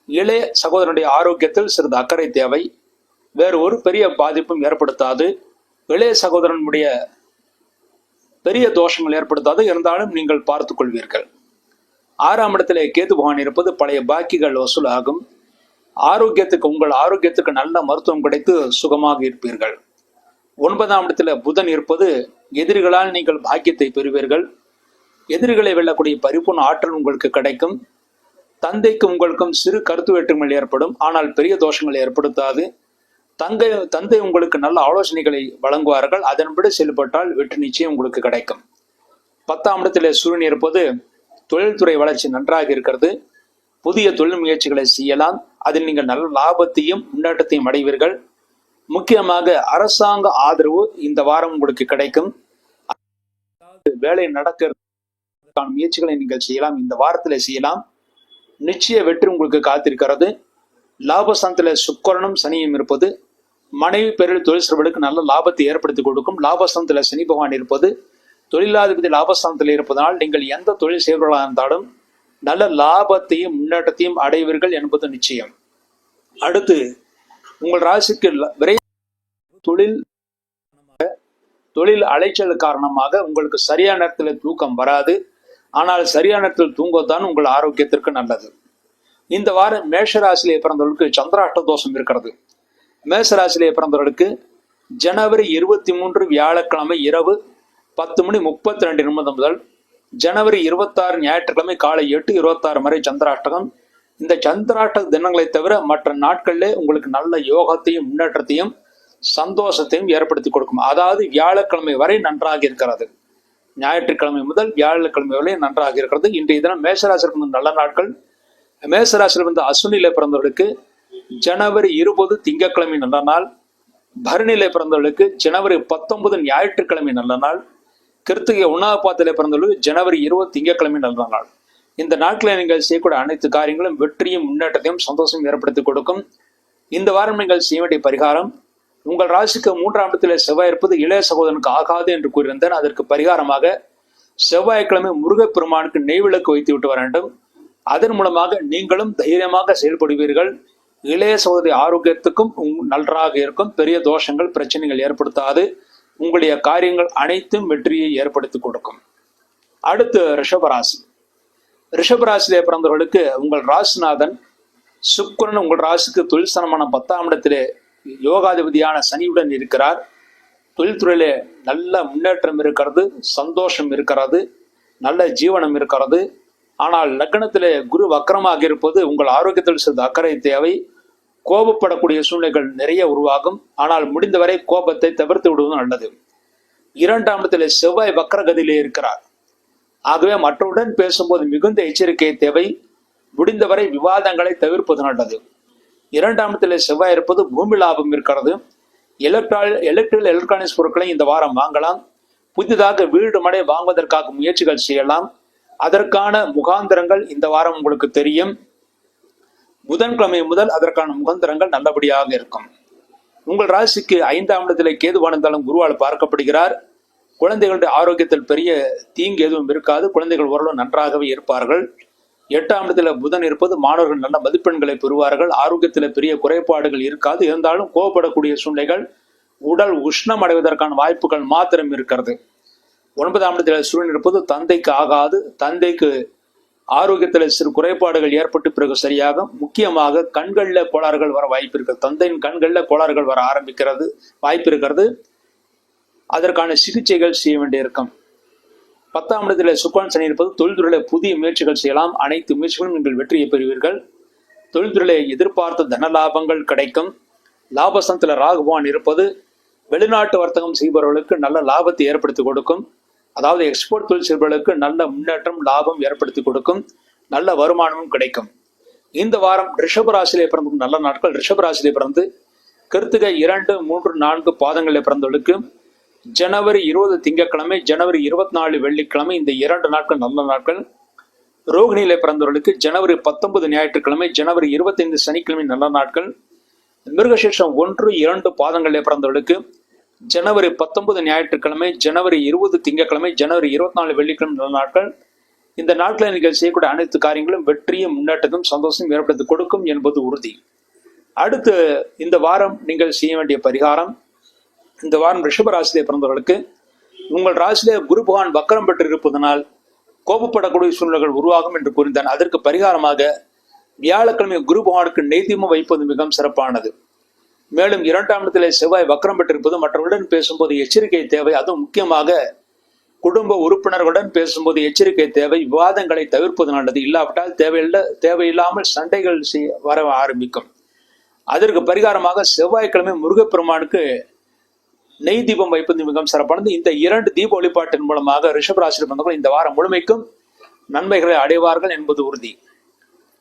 இளைய சகோதரனுடைய ஆரோக்கியத்தில் சிறிது அக்கறை தேவை. வேறு ஒரு பெரிய பாதிப்பும் ஏற்படுத்தாது. இளைய சகோதரனுடைய பெரிய தோஷங்கள் ஏற்படுத்தாது. இருந்தாலும் நீங்கள் பார்த்துக் கொள்வீர்கள். 6ஆம் இடத்திலே கேது பகவான் இருப்பது பழைய பாக்கிகள் வசூலாகும். உங்கள் ஆரோக்கியத்துக்கு நல்ல மருத்துவம் கிடைத்து சுகமாக இருப்பீர்கள். 9ஆம் இடத்துல புதன் இருப்பது எதிரிகளால் நீங்கள் பாக்கியத்தை பெறுவீர்கள். எதிரிகளை வெல்லக்கூடிய பரிபூர்ண ஆற்றல் உங்களுக்கு கிடைக்கும். தந்தைக்கும் உங்களுக்கும் சிறு கருத்து வேற்றுமைகள் ஏற்படும். ஆனால் பெரிய தோஷங்களை ஏற்படுத்தாது. தந்தை உங்களுக்கு நல்ல ஆலோசனைகளை வழங்குவார்கள். அதன்படி செயல்பட்டால் வெற்றி நிச்சயம் உங்களுக்கு கிடைக்கும். 10ஆம் இடத்திலே சூரியன் இருப்பது தொழில்துறை வளர்ச்சி நன்றாக இருக்கிறது. புதிய தொழில் முயற்சிகளை செய்யலாம். அதில் நீங்கள் நல்ல லாபத்தையும் முன்னேற்றத்தையும் அடைவீர்கள். முக்கியமாக அரசாங்க ஆதரவு இந்த வாரம் உங்களுக்கு கிடைக்கும். வேலை நடக்கிறதுக்கான முயற்சிகளை நீங்கள் செய்யலாம். இந்த வாரத்திலே செய்யலாம். நிச்சய வெற்றி உங்களுக்கு காத்திருக்கிறது. லாபஸ்தானத்திலே சுக்கிரனும் சனியும் இருப்பது மனைவி பேரில் தொழில் செய்வர்களுக்கு நல்ல லாபத்தை ஏற்படுத்தி கொடுக்கும். லாபஸ்தானத்தில் சனி பகவான் இருப்பது தொழிலாதிபதி லாபஸ்தானத்தில் இருப்பதனால் நீங்கள் எந்த தொழில் செய்வர்களாக இருந்தாலும் நல்ல லாபத்தையும் முன்னேற்றத்தையும் அடைவீர்கள் என்பது நிச்சயம். அடுத்து உங்கள் ராசிக்கு விரை தொழில் தொழில் அலைச்சல் காரணமாக உங்களுக்கு சரியான நேரத்தில் தூக்கம் வராது. ஆனால் சரியான நேரத்தில் தூங்குவதுதான் உங்கள் ஆரோக்கியத்திற்கு நல்லது. இந்த வாரம் மேஷராசிலே பிறந்தவர்களுக்கு சந்திராஷ்ட தோஷம் இருக்கிறது. மேஷராசிலே பிறந்தவர்களுக்கு ஜனவரி 23 வியாழக்கிழமை இரவு 10:32 முதல் ஜனவரி 26 ஞாயிற்றுக்கிழமை காலை 8:26 வரை சந்திராஷ்டகம். இந்த சந்திராஷ்டக தினங்களை தவிர மற்ற நாட்களிலே உங்களுக்கு நல்ல யோகத்தையும் முன்னேற்றத்தையும் சந்தோஷத்தையும் ஏற்படுத்தி கொடுக்கும். அதாவது வியாழக்கிழமை வரை நன்றாக இருக்கிறது. ஞாயிற்றுக்கிழமை முதல் வியாழக்கிழமை வரை நன்றாக இருக்கிறது. இன்றைய தினம் மேஷராசிற்கு நல்ல நாட்கள். மேஷராசியில் வந்து அஸ்வினியில பிறந்தவர்களுக்கு ஜனவரி 20 திங்கட்கிழமை நல்ல நாள். பரணியில பிறந்தவர்களுக்கு ஜனவரி 19 ஞாயிற்றுக்கிழமை நல்ல நாள். கிருத்திகை உண்ணாபாத்திலே பிறந்தவர்களுக்கு ஜனவரி 20 திங்கட்கிழமை நல்ல நாள். இந்த நாட்களில் நீங்கள் செய்யக்கூடிய அனைத்து காரியங்களும் வெற்றியும் முன்னேற்றத்தையும் சந்தோஷம் ஏற்படுத்தி கொடுக்கும். இந்த வாரம் நீங்கள் செய்ய வேண்டிய பரிகாரம், உங்கள் ராசிக்கு 3ஆம் இடத்திலே செவ்வாய் இருப்பது இளைய சகோதரனுக்கு ஆகாது என்று கூறியிருந்தேன். அதற்கு பரிகாரமாக செவ்வாய்க்கிழமை முருகப்பெருமானுக்கு நெய்விளக்கு வைத்து விட்டு வர வேண்டும். அதன் மூலமாக நீங்களும் தைரியமாக செயல்படுவீர்கள். இளைய சகோதரி ஆரோக்கியத்துக்கும் நன்றாக இருக்கும். பெரிய தோஷங்கள் பிரச்சனைகள் ஏற்படுத்தாது. உங்களுடைய காரியங்கள் அனைத்தும் வெற்றியை ஏற்படுத்தி கொடுக்கும். அடுத்து ரிஷபராசி. ரிஷபராசியிலே பிறந்தவர்களுக்கு உங்கள் ராசிநாதன் சுக்கிரன் உங்கள் ராசிக்கு தொழில் ஸ்தானமான 10ஆம் இடத்திலே யோகாதிபதியான சனியுடன் இருக்கிறார். தொழில்துறையிலே நல்ல முன்னேற்றம் இருக்கிறது, சந்தோஷம் இருக்கிறது, நல்ல ஜீவனம் இருக்கிறது. ஆனால் லக்னத்திலே குரு வக்கரமாக இருப்பது உங்கள் ஆரோக்கியத்தில் சிறிது அக்கறை தேவை. கோபப்படக்கூடிய சூழ்நிலைகள் நிறைய உருவாகும். ஆனால் முடிந்தவரை கோபத்தை தவிர்த்து விடுவது நல்லது. 2ஆம் இடத்திலே செவ்வாய் வக்கரகதியிலே இருக்கிறார். ஆகவே மற்றவுடன் பேசும்போது மிகுந்த எச்சரிக்கை தேவை. முடிந்தவரை விவாதங்களை தவிர்ப்பது நல்லது. 2ஆம் இடத்திலே செவ்வாய் இருப்பது பூமி லாபம் இருக்கிறது. எலக்ட்ரானிக்ஸ் பொருட்களை இந்த வாரம் வாங்கலாம். புதிதாக வீடு மனை வாங்குவதற்காக முயற்சிகள் செய்யலாம். அதற்கான முகாந்திரங்கள் இந்த வாரம் உங்களுக்கு தெரியும். புதன்கிழமை முதல் அதற்கான முகாந்திரங்கள் நல்லபடியாக இருக்கும். உங்கள் ராசிக்கு 5ஆம் இடத்திலே கேதுவானந்தாலும் குருவால் பார்க்கப்படுகிறார். குழந்தைகளுடைய ஆரோக்கியத்தில் பெரிய தீங்கு எதுவும் இருக்காது. குழந்தைகள் ஓரளவு நன்றாகவே இருப்பார்கள். 8ஆம் இடத்துல புதன் இருப்பது மாணவர்கள் நல்ல மதிப்பெண்களை பெறுவார்கள். ஆரோக்கியத்தில் பெரிய குறைபாடுகள் இருக்காது. இருந்தாலும் கோபப்படக்கூடிய சூழ்நிலைகள், உடல் உஷ்ணம் அடைவதற்கான வாய்ப்புகள் மாத்திரம் இருக்கிறது. 9ஆம் இடத்துல சூரியன் இருப்பது தந்தைக்கு ஆகாது. தந்தைக்கு ஆரோக்கியத்தில் சிறு குறைபாடுகள் ஏற்பட்டு பிறகு சரியாகும். முக்கியமாக கண்களில் கோளாறுகள் வர வாய்ப்பு இருக்கிறது. தந்தையின் கண்களில் கோளாறுகள் வர ஆரம்பிக்கிறது வாய்ப்பு இருக்கிறது. அதற்கான சிகிச்சைகள் செய்ய வேண்டியிருக்கும். 10ஆம் இடத்துல சுக்கிரன் சனி இருப்பது தொழில்துறையில புதிய முயற்சிகள் செய்யலாம். அனைத்து முயற்சிகளும் நீங்கள் வெற்றியை பெறுவீர்கள். தொழில்துறையில எதிர்பார்த்த தன லாபங்கள் கிடைக்கும். லாபஸ்தானத்தில் ராகுபவான் இருப்பது வெளிநாட்டு வர்த்தகம் செய்பவர்களுக்கு நல்ல லாபத்தை ஏற்படுத்தி கொடுக்கும். அதாவது எக்ஸ்போர்ட் தொழில் செய்பவர்களுக்கு நல்ல முன்னேற்றம் லாபம் ஏற்படுத்தி கொடுக்கும். நல்ல வருமானமும் கிடைக்கும். இந்த வாரம் ரிஷபராசியிலே பிறந்த நல்ல நாட்கள். ரிஷபராசியிலே பிறந்து கிருத்திகை 2, 3, 4 பாதங்களில் பிறந்தவர்களுக்கு ஜனவரி 20 திங்கட்கிழமை, ஜனவரி 24 வெள்ளிக்கிழமை, இந்த 2 நாட்கள் நல்ல நாட்கள். ரோகிணியிலே பிறந்தவர்களுக்கு ஜனவரி 19 ஞாயிற்றுக்கிழமை, ஜனவரி 25 சனிக்கிழமை நல்ல நாட்கள். மிருகசீர்ஷம் 1, 2 பாதங்களிலே பிறந்தவர்களுக்கு ஜனவரி 19 ஞாயிற்றுக்கிழமை, ஜனவரி 20 திங்கட்கிழமை, ஜனவரி 24 வெள்ளிக்கிழமை நல்ல நாட்கள். இந்த நாட்களில் நீங்கள் செய்யக்கூடிய அனைத்து காரியங்களும் வெற்றியும் முன்னேற்றத்தையும் சந்தோஷம் ஏற்படுத்தி கொடுக்கும் என்பது உறுதி. அடுத்து இந்த வாரம் நீங்கள் செய்ய வேண்டிய பரிகாரம், இந்த வாரம் ரிஷபராசியிலே பிறந்தவர்களுக்கு உங்கள் ராசியிலே குரு பகவான் வக்கரம் பெற்று இருப்பதனால் கோபப்படக்கூடிய சூழ்நிலைகள் உருவாகும் என்று கூறினான். அதற்கு பரிகாரமாக வியாழக்கிழமை குரு பகவானுக்கு நெய்தீபம் வைப்பது மிகவும் சிறப்பானது. மேலும் 2ஆம் இடத்திலே செவ்வாய் வக்கரம் பெற்றிருப்பது மற்றவர்களுடன் பேசும்போது எச்சரிக்கை தேவை. அதுவும் முக்கியமாக குடும்ப உறுப்பினர்களுடன் பேசும்போது எச்சரிக்கை தேவை. விவாதங்களை தவிர்ப்பது நல்லது. இல்லாவிட்டால் தேவையில்லாமல் சண்டைகள் வர ஆரம்பிக்கும். அதற்கு பரிகாரமாக செவ்வாய்க்கிழமை முருகப்பெருமானுக்கு நெய் தீபம் வைப்பது மிகவும் சிறப்பானது. இந்த 2 தீப வழிபாட்டின் மூலமாக ரிஷபராசியில் பிறந்தவர்கள் இந்த வாரம் முழுமைக்கும் நன்மைகளை அடைவார்கள் என்பது உறுதி.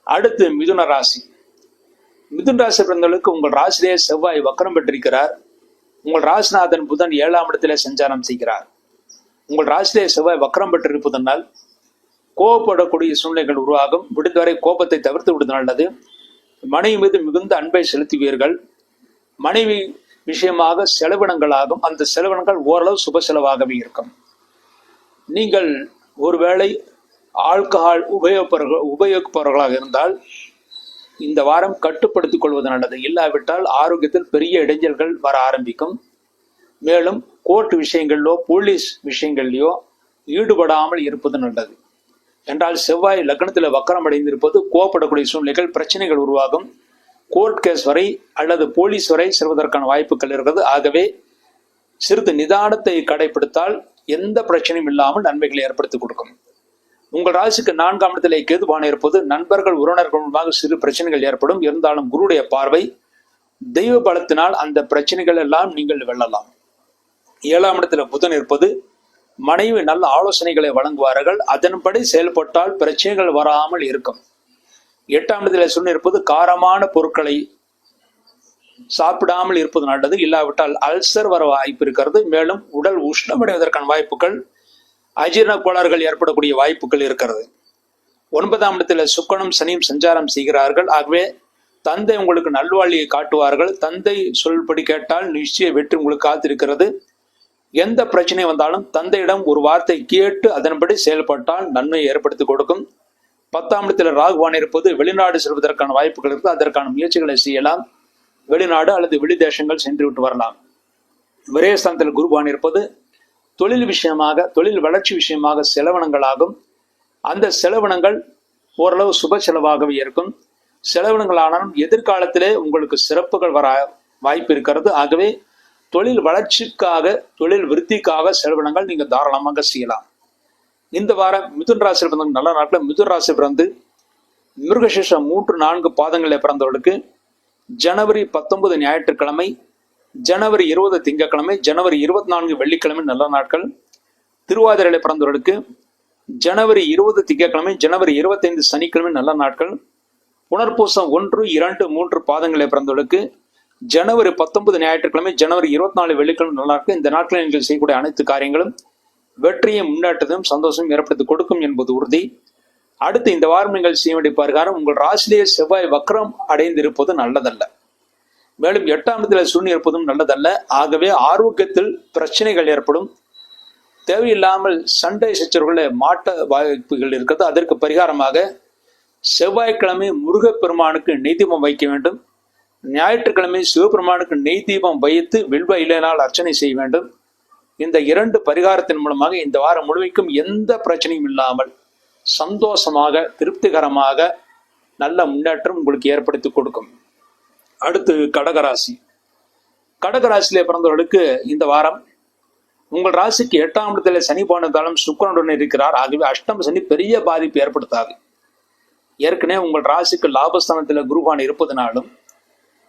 அடுத்து மிதுன ராசி. மிதுன ராசி பிறந்தவர்களுக்கு உங்கள் ராசியிலே செவ்வாய் வக்கரம் பெற்றிருக்கிறார். உங்கள் ராசிநாதன் புதன் 7ஆம் இடத்திலே சஞ்சாரம் செய்கிறார். உங்கள் ராசியிலே செவ்வாய் வக்கரம் பெற்றிருப்பதனால் கோபப்படக்கூடிய சூழ்நிலைகள் உருவாகும். முடிந்தவரை கோபத்தை தவிர்த்து விடுவது நல்லது. மனைவி மீது மிகுந்த அன்பை செலுத்துவீர்கள். மனைவி விஷயமாக செலவினங்களாகும். அந்த செலவினங்கள் ஓரளவு சுப செலவாகவே இருக்கும். நீங்கள் ஒருவேளை ஆல்கஹால் உபயோகிப்பவர்களாக இருந்தால் இந்த வாரம் கட்டுப்படுத்திக் கொள்வது நல்லது. இல்லாவிட்டால் ஆரோக்கியத்தில் பெரிய இடைஞ்சல்கள் வர ஆரம்பிக்கும். மேலும் கோர்ட் விஷயங்களிலோ போலீஸ் விஷயங்களிலோ ஈடுபடாமல் இருப்பது நல்லது. என்றால் செவ்வாய் லக்னத்தில் வக்கரம் அடைந்திருப்பது கோவப்படக்கூடிய சூழ்நிலைகள், பிரச்சனைகள் உருவாகும். கோர்ட் கேஸ் வரை அல்லது போலீஸ் வரை செல்வதற்கான வாய்ப்புகள் இருக்கிறது. ஆகவே சிறிது நிதானத்தை கடைபிடித்தால் எந்த பிரச்சனையும் இல்லாமல் நன்மைகளை ஏற்படுத்தி கொடுக்கும். உங்கள் ராசிக்கு 4ஆம் இடத்திலே கேதுபான இருப்பது நண்பர்கள் உறவினர்கள் மூலமாக சிறு பிரச்சனைகள் ஏற்படும். இருந்தாலும் குருடைய பார்வை, தெய்வ பலத்தினால் அந்த பிரச்சனைகள் எல்லாம் நீங்கள் வெல்லலாம். 7ஆம் இடத்துல புதன் இருப்பது மனைவி நல்ல ஆலோசனைகளை வழங்குவார்கள். அதன்படி செயல்பட்டால் பிரச்சனைகள் வராமல் இருக்கும். 8ஆம் இடத்துல சுக்கிரன் இருப்பது காரமான பொருட்களை சாப்பிடாமல் இருப்பது நல்லது. இல்லாவிட்டால் அல்சர் வர வாய்ப்பு இருக்கிறது. மேலும் உடல் உஷ்ணமடைவதற்கான வாய்ப்புகள், அஜீரண கோளாறுகள் ஏற்படக்கூடிய வாய்ப்புகள் இருக்கிறது. 9ஆம் இடத்துல சுக்கிரனும் சனியும் சஞ்சாரம் செய்கிறார்கள். ஆகவே தந்தை உங்களுக்கு நல்வாழ்வியை காட்டுவார்கள். தந்தை சொல்படி கேட்டால் நிச்சய வெற்றி உங்களுக்கு காத்திருக்கிறது. எந்த பிரச்சனை வந்தாலும் தந்தையிடம் ஒரு வார்த்தை கேட்டு அதன்படி செயல்பட்டால் நன்மையை ஏற்படுத்தி கொடுக்கும். 10ஆம் இடத்துல ராகுவான் இருப்பது வெளிநாடு செல்வதற்கான வாய்ப்புகள் இருக்கு. அதற்கான முயற்சிகளை செய்யலாம். வெளிநாடு அல்லது வெளி தேசங்கள் சென்று விட்டு வரலாம். விரயஸ்தானத்தில் குருவான் இருப்பது தொழில் விஷயமாக, தொழில் வளர்ச்சி விஷயமாக செலவினங்களாகும். அந்த செலவினங்கள் ஓரளவு சுப செலவாகவே இருக்கும். செலவினங்களானாலும் எதிர்காலத்திலே உங்களுக்கு சிறப்புகள் வர வாய்ப்பு இருக்கிறது. ஆகவே தொழில் வளர்ச்சிக்காக, தொழில் விருத்திக்காக செலவினங்கள் நீங்க தாராளமாக செய்யலாம். இந்த வாரம் மிதுன் ராசியில் பிறந்த நல்ல நாட்கள். மிதுன் ராசி பிறந்து மிருகசீஷம் 3-4 பாதங்களில் பிறந்தவர்களுக்கு ஜனவரி 19 ஞாயிற்றுக்கிழமை, ஜனவரி 20 திங்கட்கிழமை, ஜனவரி 24 வெள்ளிக்கிழமை நல்ல நாட்கள். திருவாதிரையில பிறந்தவர்களுக்கு ஜனவரி 20 திங்கட்கிழமை, ஜனவரி 25 சனிக்கிழமை நல்ல நாட்கள். புனர்பூசம் 1, 2, 3 பாதங்களில் பிறந்தவர்களுக்கு ஜனவரி 19 ஞாயிற்றுக்கிழமை, ஜனவரி 24 வெள்ளிக்கிழமை நல்ல நாட்கள். இந்த நாட்களில் நீங்கள் செய்யக்கூடிய அனைத்து காரியங்களும் வெற்றியும் முன்னேற்றத்தையும் சந்தோஷம் ஏற்படுத்தி கொடுக்கும் என்பது உறுதி. அடுத்து இந்த வாரம் நீங்கள் செய்ய வேண்டிய பரிகாரம், உங்கள் ராசிலேயே செவ்வாய் வக்ரம் அடைந்திருப்பது நல்லதல்ல. மேலும் 8ஆம் இடத்தில் சூரியன் இருப்பதும் நல்லதல்ல. ஆகவே ஆரோக்கியத்தில் பிரச்சனைகள் ஏற்படும். தேவையில்லாமல் சண்டை சச்சரவுகளை மாட்ட வாய்ப்புகள் இருக்கிறது. அதற்கு பரிகாரமாக செவ்வாய்க்கிழமை முருகப்பெருமானுக்கு நெய் தீபம் வைக்க வேண்டும். ஞாயிற்றுக்கிழமை சிவபெருமானுக்கு நெய் தீபம் வைத்து வில்வ இலையினால் அர்ச்சனை செய்ய வேண்டும். இந்த 2 பரிகாரத்தின் மூலமாக இந்த வாரம் முழுமைக்கும் எந்த பிரச்சனையும் இல்லாமல் சந்தோஷமாக, திருப்திகரமாக நல்ல முன்னேற்றம் உங்களுக்கு ஏற்படுத்தி கொடுக்கும். அடுத்து கடகராசி. கடகராசியிலே பிறந்தவர்களுக்கு இந்த வாரம் உங்கள் ராசிக்கு 8ஆம் இடத்துல சனி போனதாலும் சுக்கிரனுடன் இருக்கிறார். ஆகவே அஷ்டம சனி பெரிய பாதிப்பு ஏற்படுத்தாது. ஏற்கனவே உங்கள் ராசிக்கு லாபஸ்தானத்தில் குருவான் இருப்பதனாலும்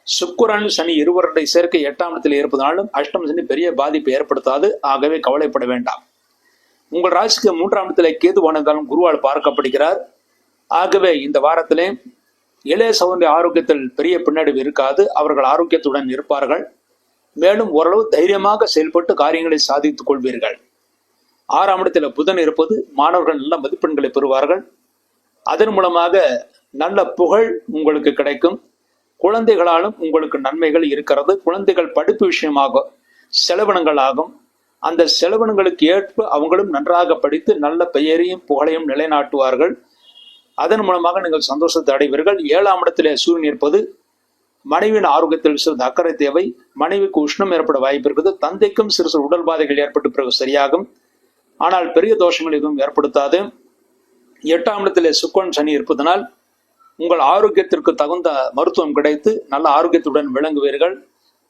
சுக்கிரன் சனி இருவருடைய சேர்க்கை 8ஆம் இடத்தில் இருப்பதனாலும் அஷ்டம சனி பெரிய பாதிப்பு ஏற்படுத்தாது. ஆகவே கவலைப்பட வேண்டாம். உங்கள் ராசிக்கு 3ஆம் இடத்துல கேதுவானதாலும் குருவால் பார்க்கப்படுகிறார். ஆகவே இந்த வாரத்திலே இளைய சகோதரி ஆரோக்கியத்தில் பெரிய பின்னடைவு இருக்காது. அவர்கள் ஆரோக்கியத்துடன் இருப்பார்கள். மேலும் ஓரளவு தைரியமாக செயல்பட்டு காரியங்களை சாதித்துக் கொள்வீர்கள். 6ஆம் இடத்துல புதன் இருப்பது மாணவர்கள் நல்ல மதிப்பெண்களை பெறுவார்கள். அதன் மூலமாக நல்ல புகழ் உங்களுக்கு கிடைக்கும். குழந்தைகளாலும் உங்களுக்கு நன்மைகள் இருக்கிறது. குழந்தைகள் படிப்பு விஷயமாக செலவினங்கள் ஆகும். அந்த செலவினங்களுக்கு ஏற்ப அவங்களும் நன்றாக படித்து நல்ல பெயரையும் புகழையும் நிலைநாட்டுவார்கள். அதன் மூலமாக நீங்கள் சந்தோஷத்தை அடைவீர்கள். 7ஆம் இடத்திலே சூரியன் இருப்பது மனைவியின் ஆரோக்கியத்தில் சிறிது அக்கறை தேவை. மனைவிக்கு உஷ்ணம் ஏற்பட வாய்ப்பு இருக்குது. தந்தைக்கும் சிறு சிறு உடல் பாதைகள் ஏற்பட்டு பிறகு சரியாகும். ஆனால் பெரிய தோஷங்கள் எதுவும் ஏற்படுத்தாது. 8ஆம் இடத்திலே சுக்கிரன் சனி இருப்பதனால் உங்கள் ஆரோக்கியத்திற்கு தகுந்த மருத்துவம் கிடைத்து நல்ல ஆரோக்கியத்துடன் விளங்குவீர்கள்.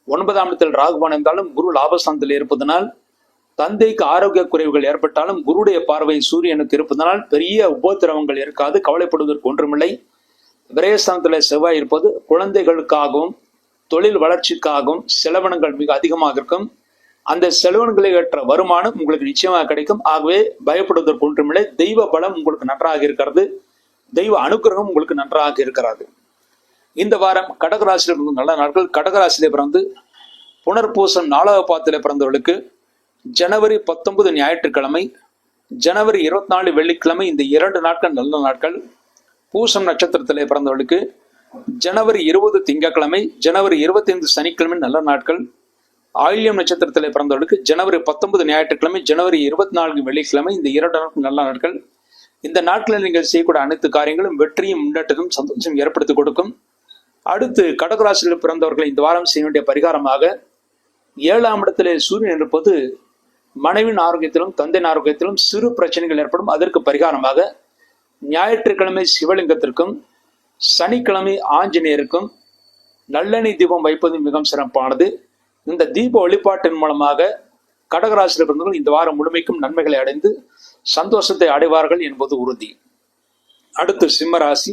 9ஆம் இடத்தில் ராகுவான் இருந்தாலும் குரு லாபஸ்தானத்தில் இருப்பதனால் தந்தைக்கு ஆரோக்கிய குறைவுகள் ஏற்பட்டாலும் குருடைய பார்வை சூரியனுக்கு இருப்பதனால் பெரிய உபத்திரவங்கள் இருக்காது. கவலைப்படுவதற்கு ஒன்றுமில்லை. விரயஸ்தானத்தில் செவ்வாய் இருப்பது குழந்தைகளுக்காகவும் தொழில் வளர்ச்சிக்காகவும் செலவினங்கள் மிக அதிகமாக இருக்கும். அந்த செலவினங்களை ஏற்ற வருமானம் உங்களுக்கு நிச்சயமாக கிடைக்கும். ஆகவே பயப்படுவதற்கு ஒன்றுமில்லை. தெய்வ பலம் உங்களுக்கு நன்றாக இருக்கிறது. தெய்வ அனுகிரகம் உங்களுக்கு நன்றாக இருக்கிறது. இந்த வாரம் கடகராசியில் பிறந்த நல்ல நாட்கள். கடகராசியிலே பிறந்து புனர்பூசம் 4ஆவது பாதத்திலே பிறந்தவர்களுக்கு ஜனவரி 19 ஞாயிற்றுக்கிழமை, ஜனவரி 24 வெள்ளிக்கிழமை இந்த 2 நாட்கள் நல்ல நாட்கள். பூசம் நட்சத்திரத்திலே பிறந்தவர்களுக்கு ஜனவரி 20 திங்கட்கிழமை, ஜனவரி 25 சனிக்கிழமை நல்ல நாட்கள். ஆயில்யம் நட்சத்திரத்திலே பிறந்தவர்களுக்கு ஜனவரி 19 ஞாயிற்றுக்கிழமை, ஜனவரி 24 வெள்ளிக்கிழமை இந்த 2 நாட்கள் நல்ல நாட்கள். இந்த நாட்களில் நீங்கள் செய்யக்கூடிய அனைத்து காரியங்களும் வெற்றியும் முன்னேற்றமும் சந்தோஷம் ஏற்படுத்தி கொடுக்கும். அடுத்து கடகராசியில் பிறந்தவர்கள் இந்த வாரம் செய்ய வேண்டிய பரிகாரமாக 7ஆம் இடத்திலே சூரியன் இருப்பது மனைவின் ஆரோக்கியத்திலும் தந்தையின் ஆரோக்கியத்திலும் சிறு பிரச்சனைகள் ஏற்படும். அதற்கு பரிகாரமாக ஞாயிற்றுக்கிழமை சிவலிங்கத்திற்கும் சனிக்கிழமை ஆஞ்சநேயருக்கும் நல்லெண்ணெய் தீபம் வைப்பது மிகவும் சிறப்பானது. இந்த தீப வழிபாட்டின் மூலமாக கடகராசியில் பிறந்தவர்கள் இந்த வாரம் முழுமைக்கும் நன்மைகளை அடைந்து சந்தோஷத்தை அடைவார்கள் என்பது உறுதி. அடுத்து சிம்மராசி.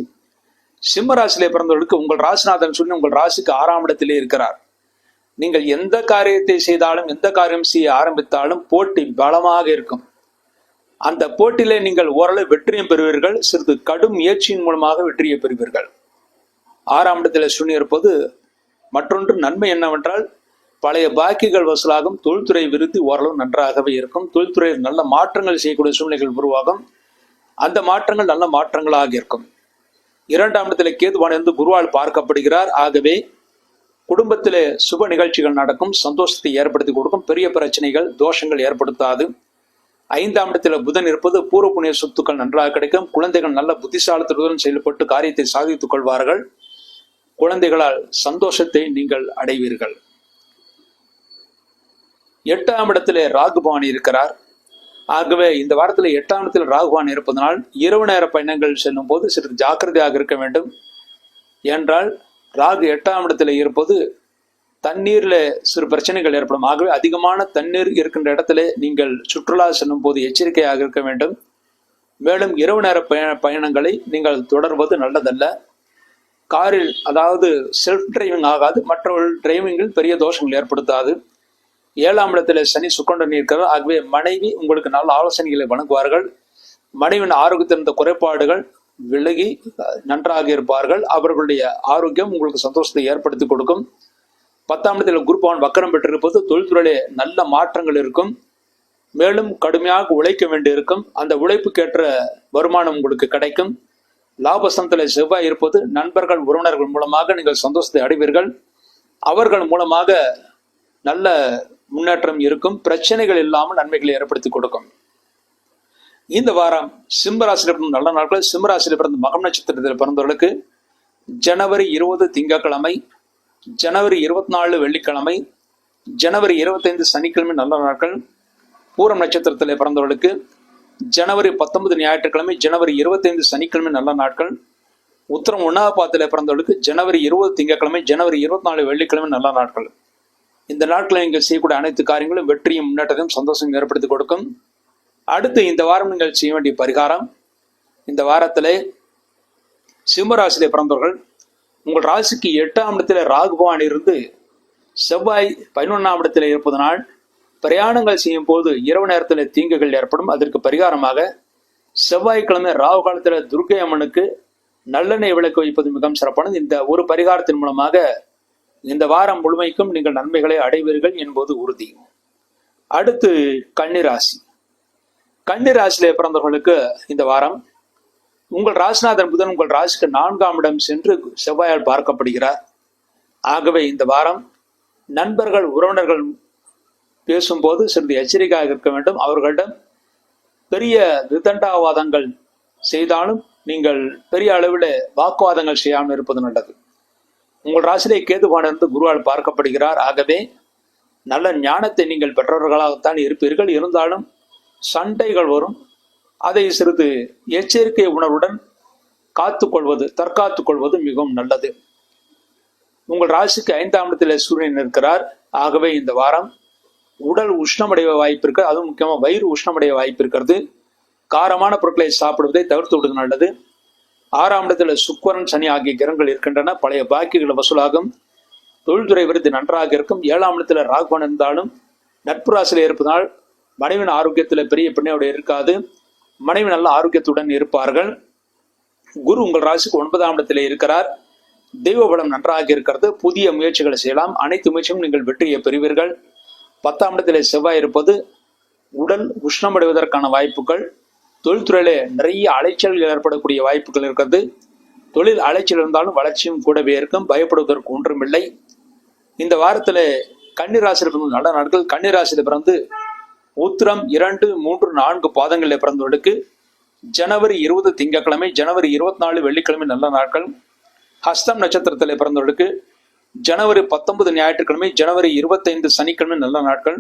சிம்மராசியிலே பிறந்தவர்களுக்கு உங்கள் ராசிநாதன் சொல்லி உங்கள் ராசிக்கு 6ஆம் இடத்திலே இருக்கிறார். நீங்கள் எந்த காரியத்தை செய்தாலும் எந்த காரியம் செய்ய ஆரம்பித்தாலும் போட்டி பலமாக இருக்கும். அந்த போட்டியிலே நீங்கள் ஓரளவு வெற்றியும் பெறுவீர்கள். சிறிது கடும் முயற்சியின் மூலமாக வெற்றியை பெறுவீர்கள். 6ஆம் இடத்தில் சூரியன் இருப்பது மற்றொன்று நன்மை என்னவென்றால் பழைய பாக்கிகள் வசூலாகும். தொழில்துறை விருத்தி ஓரளவு நன்றாகவே இருக்கும். தொழில்துறையில் நல்ல மாற்றங்கள் செய்யக்கூடிய சூழ்நிலைகள் உருவாகும். அந்த மாற்றங்கள் நல்ல மாற்றங்களாக இருக்கும். 2ஆம் இடத்தில் கேதுவான் இருந்து குருவால் பார்க்கப்படுகிறார். ஆகவே குடும்பத்திலே சுப நிகழ்ச்சிகள் நடக்கும். சந்தோஷத்தை ஏற்படுத்தி கொடுக்கும். பெரிய பிரச்சனைகள் தோஷங்கள் ஏற்படுத்தாது. 5ஆம் இடத்தில் புதன் இருப்பது பூர்வ புண்ணிய சொத்துக்கள் நன்றாக கிடைக்கும். குழந்தைகள் நல்ல புத்திசாலித்துடன் செயல்பட்டு காரியத்தை சாதித்துக் கொள்வார்கள். குழந்தைகளால் சந்தோஷத்தை நீங்கள் அடைவீர்கள். 8ஆம் இடத்திலே ராகுபான் இருக்கிறார். ஆகவே இந்த வாரத்தில் 8ஆம் இடத்தில் ராகுபான் இருப்பதனால் இரவு நேர பயணங்கள் செல்லும் போது சிறிது ஜாக்கிரதையாக இருக்க வேண்டும். என்றால் ராகு 8ஆம் இடத்துல இருப்பது தண்ணீர்ல சிறு பிரச்சனைகள் ஏற்படும். ஆகவே அதிகமான தண்ணீர் இருக்கின்ற இடத்துல நீங்கள் சுற்றுலா செல்லும் போது எச்சரிக்கையாக இருக்க வேண்டும். மேலும் இரவு நேர பயணங்களை நீங்கள் தொடர்வது நல்லதல்ல. காரில் அதாவது செல்ஃப் டிரைவிங் ஆகாது. மற்றவர்கள் டிரைவிங்கில் பெரிய தோஷங்கள் ஏற்படுத்தாது. 7ஆம் இடத்துல சனி சுக்கரன் இருக்கிறார். ஆகவே மனைவி உங்களுக்கு நல்ல ஆலோசனைகளை வழங்குவார்கள். மனைவியின் ஆரோக்கியத்தில் இருந்த குறைபாடுகள் விலகி நன்றாக இருப்பார்கள். அவர்களுடைய ஆரோக்கியம் உங்களுக்கு சந்தோஷத்தை ஏற்படுத்தி கொடுக்கும். 10ஆம் இடத்தில் குரு பகவான் வக்கரம் பெற்றிருப்பது தொழில்துறையிலே நல்ல மாற்றங்கள் இருக்கும். மேலும் கடுமையாக உழைக்க வேண்டியிருக்கும். அந்த உழைப்புக்கேற்ற வருமானம் உங்களுக்கு கிடைக்கும். லாபஸ்தானத்தில் செவ்வாய் இருப்பது நண்பர்கள் உறவினர்கள் மூலமாக நீங்கள் சந்தோஷத்தை அடைவீர்கள். அவர்கள் மூலமாக நல்ல முன்னேற்றம் இருக்கும். பிரச்சனைகள் இல்லாமல் நன்மைகளை ஏற்படுத்தி கொடுக்கும். இந்த வாரம் சிம்மராசியில் பிறந்த நல்ல நாட்கள். சிம்மராசியில் பிறந்த மகம் நட்சத்திரத்தில் பிறந்தவர்களுக்கு ஜனவரி 20 திங்கட்கிழமை, ஜனவரி 24 வெள்ளிக்கிழமை, ஜனவரி 25 சனிக்கிழமை நல்ல நாட்கள். பூரம் நட்சத்திரத்தில் பிறந்தவர்களுக்கு ஜனவரி 19 ஞாயிற்றுக்கிழமை, ஜனவரி 25 சனிக்கிழமை நல்ல நாட்கள். உத்தரம் 1ஆம் பாதத்தில் பிறந்தவர்களுக்கு ஜனவரி 20 திங்கட்கிழமை, ஜனவரி 24 வெள்ளிக்கிழமை நல்ல நாட்கள். இந்த நாட்களில் நீங்கள் செய்யக்கூடிய அனைத்து காரியங்களும் வெற்றியும் முன்னேற்றத்தையும் சந்தோஷம் ஏற்படுத்தி கொடுக்கும். அடுத்து இந்த வாரம் நீங்கள் செய்ய வேண்டிய பரிகாரம். இந்த வாரத்திலே சிம்மராசியிலே பிறந்தவர்கள் உங்கள் ராசிக்கு 8ஆம் இடத்துல ராகு பகவான் இருந்து செவ்வாய் 11ஆம் இடத்துல இருப்பதனால் பிரயாணங்கள் செய்யும் போது இரவு நேரத்தில் தீங்குகள் ஏற்படும். அதற்கு பரிகாரமாக செவ்வாய்க்கிழமை ராகு காலத்தில் துர்க்கை அம்மனுக்கு நல்லெண்ணெய் விளக்கு வைப்பது மிகவும் சிறப்பானது. இந்த ஒரு பரிகாரத்தின் மூலமாக இந்த வாரம் முழுமைக்கும் நீங்கள் நன்மைகளை அடைவீர்கள் என்பது உறுதி. அடுத்து கன்னிராசி. கன்னிராசியிலே பிறந்தவர்களுக்கு இந்த வாரம் உங்கள் ராசிநாதன் புதன் உங்கள் ராசிக்கு 4ஆம் இடம் சென்று செவ்வாயால் பார்க்கப்படுகிறார். ஆகவே இந்த வாரம் நண்பர்கள் உறவினர்கள் பேசும்போது சிறிது எச்சரிக்கையாக இருக்க வேண்டும். அவர்களிடம் பெரிய விதண்டாவாதங்கள் செய்தாலும் நீங்கள் பெரிய அளவில் வாக்குவாதங்கள் செய்யாமல் இருப்பது நல்லது. உங்கள் ராசியிலே கேதுவான் இருந்து குருவால் பார்க்கப்படுகிறார். ஆகவே நல்ல ஞானத்தை நீங்கள் பெற்றவர்களாகத்தான் இருப்பீர்கள். இருந்தாலும் சண்டைகள் வரும். அதை சிறிது எச்சரிக்கை உணர்வுடன் காத்துக்கொள்வது தற்காத்துக் கொள்வது மிகவும் நல்லது. உங்கள் ராசிக்கு 5ஆம் இடத்தில் சூரியன் இருக்கிறார். ஆகவே இந்த வாரம் உடல் உஷ்ணமடைய வாய்ப்பு இருக்கு. அதுவும் முக்கியமாக வயிறு உஷ்ணமடைய வாய்ப்பு இருக்கிறது. காரமான பொருட்களை சாப்பிடுவதை தவிர்த்து விடுவது நல்லது. 6ஆம் இடத்துல சுக்கிரன் சனி ஆகிய கிரகங்கள் இருக்கின்றன. பழைய பாக்கிகள் வசூலாகும். தொழில்துறை விருத்தி நன்றாக இருக்கும். 7ஆம் இடத்துல ராகுவான் இருந்தாலும் நட்பு ராசியில் இருப்பதால் மனைவின் ஆரோக்கியத்தில் பெரிய பின்னோடு இருக்காது. மனைவி நல்ல ஆரோக்கியத்துடன் இருப்பார்கள். குரு உங்கள் ராசிக்கு 9ஆம் இடத்திலே இருக்கிறார். தெய்வ பலம் நன்றாக இருக்கிறது. புதிய முயற்சிகளை செய்யலாம். அனைத்து முயற்சியும் நீங்கள் வெற்றியை பெறுவீர்கள். 10ஆம் இடத்திலே செவ்வாய் இருப்பது உடல் உஷ்ணமடைவதற்கான வாய்ப்புகள். தொழில்துறையிலே நிறைய அலைச்சல்கள் ஏற்படக்கூடிய வாய்ப்புகள் இருக்கிறது. தொழில் அலைச்சல் இருந்தாலும் வளர்ச்சியும் கூடவே இருக்கும். பயப்படுவதற்கு ஒன்றுமில்லை. இந்த வாரத்தில் கன்னிராசியில் பிறந்த நல்ல நாட்கள். கன்னிராசியில் பிறந்து உத்திரம் 2, 3, 4 பாதங்களில் பிறந்தவர்களுக்கு ஜனவரி 20 திங்கட்கிழமை, ஜனவரி 24 வெள்ளிக்கிழமை நல்ல நாட்கள். ஹஸ்தம் நட்சத்திரத்தில் பிறந்தவர்களுக்கு ஜனவரி 19 ஞாயிற்றுக்கிழமை, ஜனவரி 25 சனிக்கிழமை நல்ல நாட்கள்.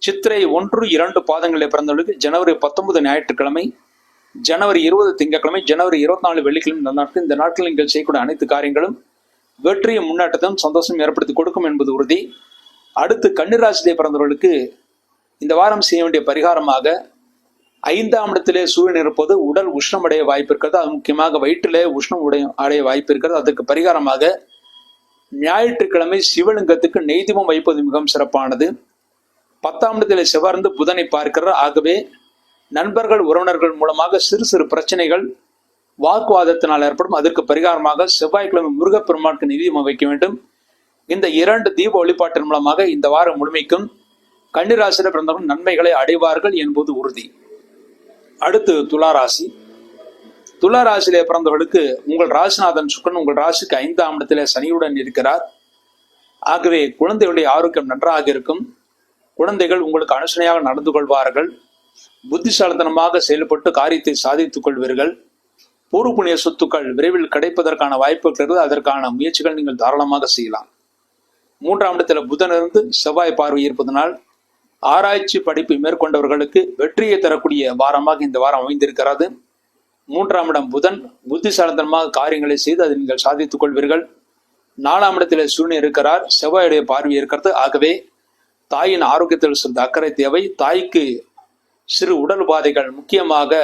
சித்திரை 1, 2 பாதங்களில் பிறந்தவர்களுக்கு ஜனவரி 19 ஞாயிற்றுக்கிழமை, ஜனவரி 20 திங்கட்கிழமை, ஜனவரி 24 வெள்ளிக்கிழமை நல்ல நாட்கள். இந்த நாட்கள் நீங்கள் செய்யக்கூடிய அனைத்து காரியங்களும் வெற்றியும் முன்னேற்றத்தையும் சந்தோஷம் ஏற்படுத்தி கொடுக்கும் என்பது உறுதி. அடுத்து கன்னிராசியிலே பிறந்தவர்களுக்கு இந்த வாரம் செய்ய வேண்டிய பரிகாரமாக 5ஆம் இடத்திலே சூரியன் இருப்பது உடல் உஷ்ணம் அடைய வாய்ப்பு இருக்கிறது. அது முக்கியமாக வயிற்றிலே உஷ்ணம் அடைய வாய்ப்பு இருக்கிறது. அதற்கு பரிகாரமாக ஞாயிற்றுக்கிழமை சிவலிங்கத்துக்கு நெய்தீபம் வைப்பது மிகவும் சிறப்பானது. 10ஆம் இடத்திலே செவ்வார்ந்து புதனை பார்க்கிறார். ஆகவே நண்பர்கள் உறவினர்கள் மூலமாக சிறு சிறு பிரச்சனைகள் வாக்குவாதத்தினால் ஏற்படும். அதற்கு பரிகாரமாக செவ்வாய்க்கிழமை முருகப்பெருமானுக்கு நெய்தீபம் வைக்க வேண்டும். இந்த 2 தீப வழிபாட்டின் மூலமாக இந்த வாரம் முழுமைக்கும் கன்னிராசியில் பிறந்தவர்கள் நன்மைகளை அடைவார்கள் என்பது உறுதி. அடுத்து துளாராசி. துளாராசியிலே பிறந்தவர்களுக்கு உங்கள் ராசிநாதன் சுக்கிரன் உங்கள் ராசிக்கு 5ஆம் இடத்திலே சனியுடன் இருக்கிறார். ஆகவே குழந்தைகளுடைய ஆரோக்கியம் நன்றாக இருக்கும். குழந்தைகள் உங்களுக்கு அனுசரணையாக நடந்து கொள்வார்கள். புத்திசாலித்தனமாக செயல்பட்டு காரியத்தை சாதித்துக் கொள்வீர்கள். பூர்வ புண்ணிய சொத்துக்கள் விரைவில் கிடைப்பதற்கான வாய்ப்பு இருக்கிறது. அதற்கான முயற்சிகள் நீங்கள் தாராளமாக செய்யலாம். 3ஆம் இடத்தில் புதன் இருந்து செவ்வாய் பார்வை இருப்பதனால் ஆராய்ச்சி படிப்பு மேற்கொண்டவர்களுக்கு வெற்றியை தரக்கூடிய வாரமாக இந்த வாரம் அமைந்திருக்கிறது. 3ஆம் இடம் புதன் புத்திசாலித்தனமாக காரியங்களை செய்து அதை நீங்கள் சாதித்துக் கொள்வீர்கள். 4ஆம் இடத்திலே சூரியன் இருக்கிறார். செவ்வாயுடைய பார்வை இருக்கிறது. ஆகவே தாயின் ஆரோக்கியத்தில் சிறிது அக்கறை தேவை. தாய்க்கு சிறு உடல் உபாதைகள், முக்கியமாக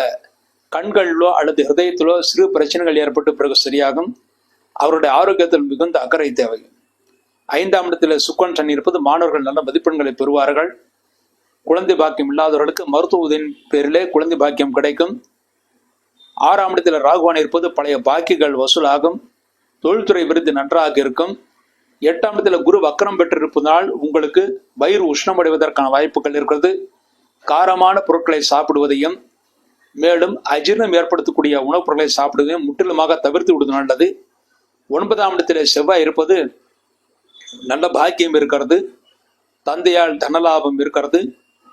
கண்களிலோ அல்லது ஹிருதயத்திலோ சிறு பிரச்சனைகள் ஏற்பட்டு பிறகு சரியாகும். அவருடைய ஆரோக்கியத்தில் மிகுந்த அக்கறை தேவை. 5ஆம் இடத்தில் சுக்கிரன் சனி இருப்பது மாணவர்கள் நல்ல மதிப்பெண்களை பெறுவார்கள். குழந்தை பாக்கியம் இல்லாதவர்களுக்கு மருத்துவ உதவியின் பேரிலே குழந்தை பாக்கியம் கிடைக்கும். 6ஆம் இடத்தில் ராகுவான் இருப்பது பழைய பாக்கிகள் வசூலாகும். தொழில்துறை விருது நன்றாக இருக்கும். 8ஆம் இடத்தில் குரு வக்கரம் பெற்றிருப்பதனால் உங்களுக்கு வயிறு உஷ்ணமடைவதற்கான வாய்ப்புகள் இருக்கிறது. காரமான பொருட்களை சாப்பிடுவதையும் மேலும் அஜீரணம் ஏற்படுத்தக்கூடிய உணவுப் பொருட்களை சாப்பிடுவதையும் முற்றிலுமாக தவிர்த்து விடுவது நல்லது. 9ஆம் இடத்திலே செவ்வாய் இருப்பது நல்ல பாக்கியம் இருக்கிறது. தந்தையால் தனலாபம் இருக்கிறது.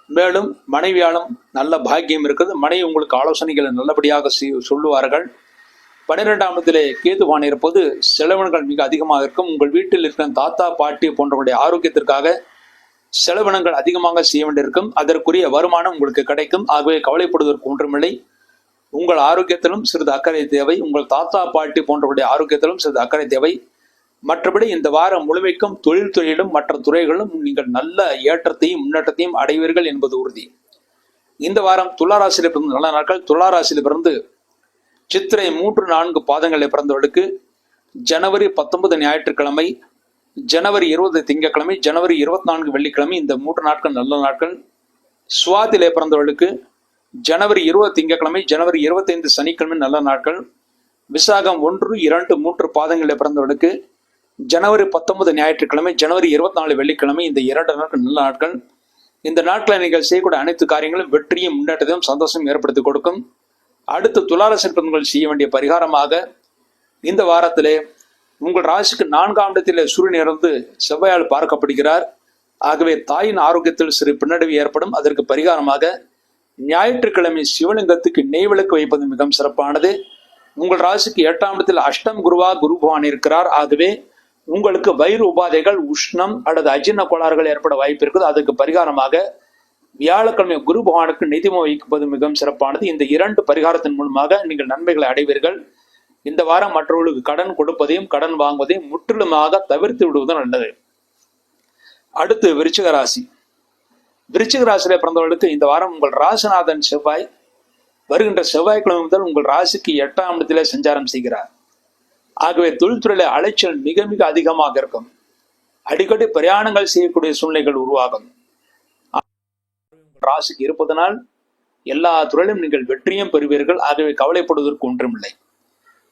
மேலும் மனைவியாலும் நல்ல பாக்கியம் இருக்கிறது. மனைவி உங்களுக்கு ஆலோசனைகளை நல்லபடியாக சொல்லுவார்கள். 12ஆம் இடத்திலே கேதுவான் இருப்பது செலவினங்கள் மிக அதிகமாக இருக்கும். உங்கள் வீட்டில் இருக்கிற தாத்தா பாட்டி போன்றவருடைய ஆரோக்கியத்திற்காக செலவினங்கள் அதிகமாக செய்ய வேண்டியிருக்கும். அதற்குரிய வருமானம் உங்களுக்கு கிடைக்கும். ஆகவே கவலைப்படுவதற்கு ஒன்றுமில்லை. உங்கள் ஆரோக்கியத்திலும் சிறிது அக்கறை தேவை. உங்கள் தாத்தா பாட்டி போன்றவருடைய ஆரோக்கியத்திலும் சிறிது அக்கறை தேவை. மற்றபடி இந்த வாரம் முழுமைக்கும் தொழிலும் மற்ற துறைகளும் நீங்கள் நல்ல ஏற்றத்தையும் முன்னேற்றத்தையும் அடைவீர்கள் என்பது உறுதி. இந்த வாரம் துளாராசியில் பிறந்த நல்ல நாட்கள். துளாராசியில் பிறந்து சித்திரை 3, 4 பாதங்களில் பிறந்தவர்களுக்கு ஜனவரி 19 ஞாயிற்றுக்கிழமை, ஜனவரி 20 திங்கட்கிழமை, ஜனவரி 24 வெள்ளிக்கிழமை இந்த 3 நாட்கள் நல்ல நாட்கள். சுவாதியிலே பிறந்தவர்களுக்கு ஜனவரி 20 திங்கட்கிழமை, ஜனவரி 25 சனிக்கிழமை நல்ல நாட்கள். விசாகம் 1, 2, 3 பாதங்களில் பிறந்தவர்களுக்கு ஜனவரி 19 ஞாயிற்றுக்கிழமை, ஜனவரி 24 வெள்ளிக்கிழமை இந்த 2 நாட்கள் நல்ல நாட்கள். இந்த நாட்களை நீங்கள் செய்யக்கூடிய அனைத்து காரியங்களும் வெற்றியும் முன்னேற்றத்தையும் சந்தோஷம் ஏற்படுத்தி கொடுக்கும். அடுத்து துளாராசி பிறந்தவர்கள் செய்ய வேண்டிய பரிகாரமாக இந்த வாரத்திலே உங்கள் ராசிக்கு 4ஆம் இடத்திலே சூரியன் இருந்து செவ்வாயால் பார்க்கப்படுகிறார். ஆகவே தாயின் ஆரோக்கியத்தில் சிறு பின்னடைவு ஏற்படும். அதற்கு பரிகாரமாக ஞாயிற்றுக்கிழமை சிவலிங்கத்துக்கு நெய் விளக்கு வைப்பது மிகவும் சிறப்பானது. உங்கள் ராசிக்கு 8ஆம் இடத்தில் அஷ்டம் குருவா குரு பகவான் இருக்கிறார். ஆகவே உங்களுக்கு வயிறு உபாதைகள், உஷ்ணம் அல்லது அஜீரண கோளாறுகள் ஏற்பட வாய்ப்பு இருக்குது. அதுக்கு பரிகாரமாக வியாழக்கிழமை குரு பகவானுக்கு நெய்தீபம் வைப்பது மிகவும் சிறப்பானது. இந்த 2 பரிகாரத்தின் மூலமாக நீங்கள் நன்மைகளை அடைவீர்கள். இந்த வாரம் மற்றவர்களுக்கு கடன் கொடுப்பதையும் கடன் வாங்குவதையும் முற்றிலுமாக தவிர்த்து விடுவது நல்லது. அடுத்து விருச்சிக ராசி. விருச்சிக ராசியில பிறந்தவர்களுக்கு இந்த வாரம் உங்கள் ராசிநாதன் செவ்வாய் வருகின்ற செவ்வாய்க்கிழமை முதல் உங்கள் ராசிக்கு 8ஆம் இடத்திலே சஞ்சாரம் செய்கிறார். ஆகவே தொழில்துறையில அலைச்சல் மிக மிக அதிகமாக இருக்கும். அடிக்கடி பிரயாணங்கள் செய்யக்கூடிய சூழ்நிலைகள் உருவாகும். ராசிக்கு இருப்பதனால் எல்லா துறையிலும் நீங்கள் வெற்றியும் பெறுவீர்கள். ஆகவே கவலைப்படுவதற்கு ஒன்றுமில்லை.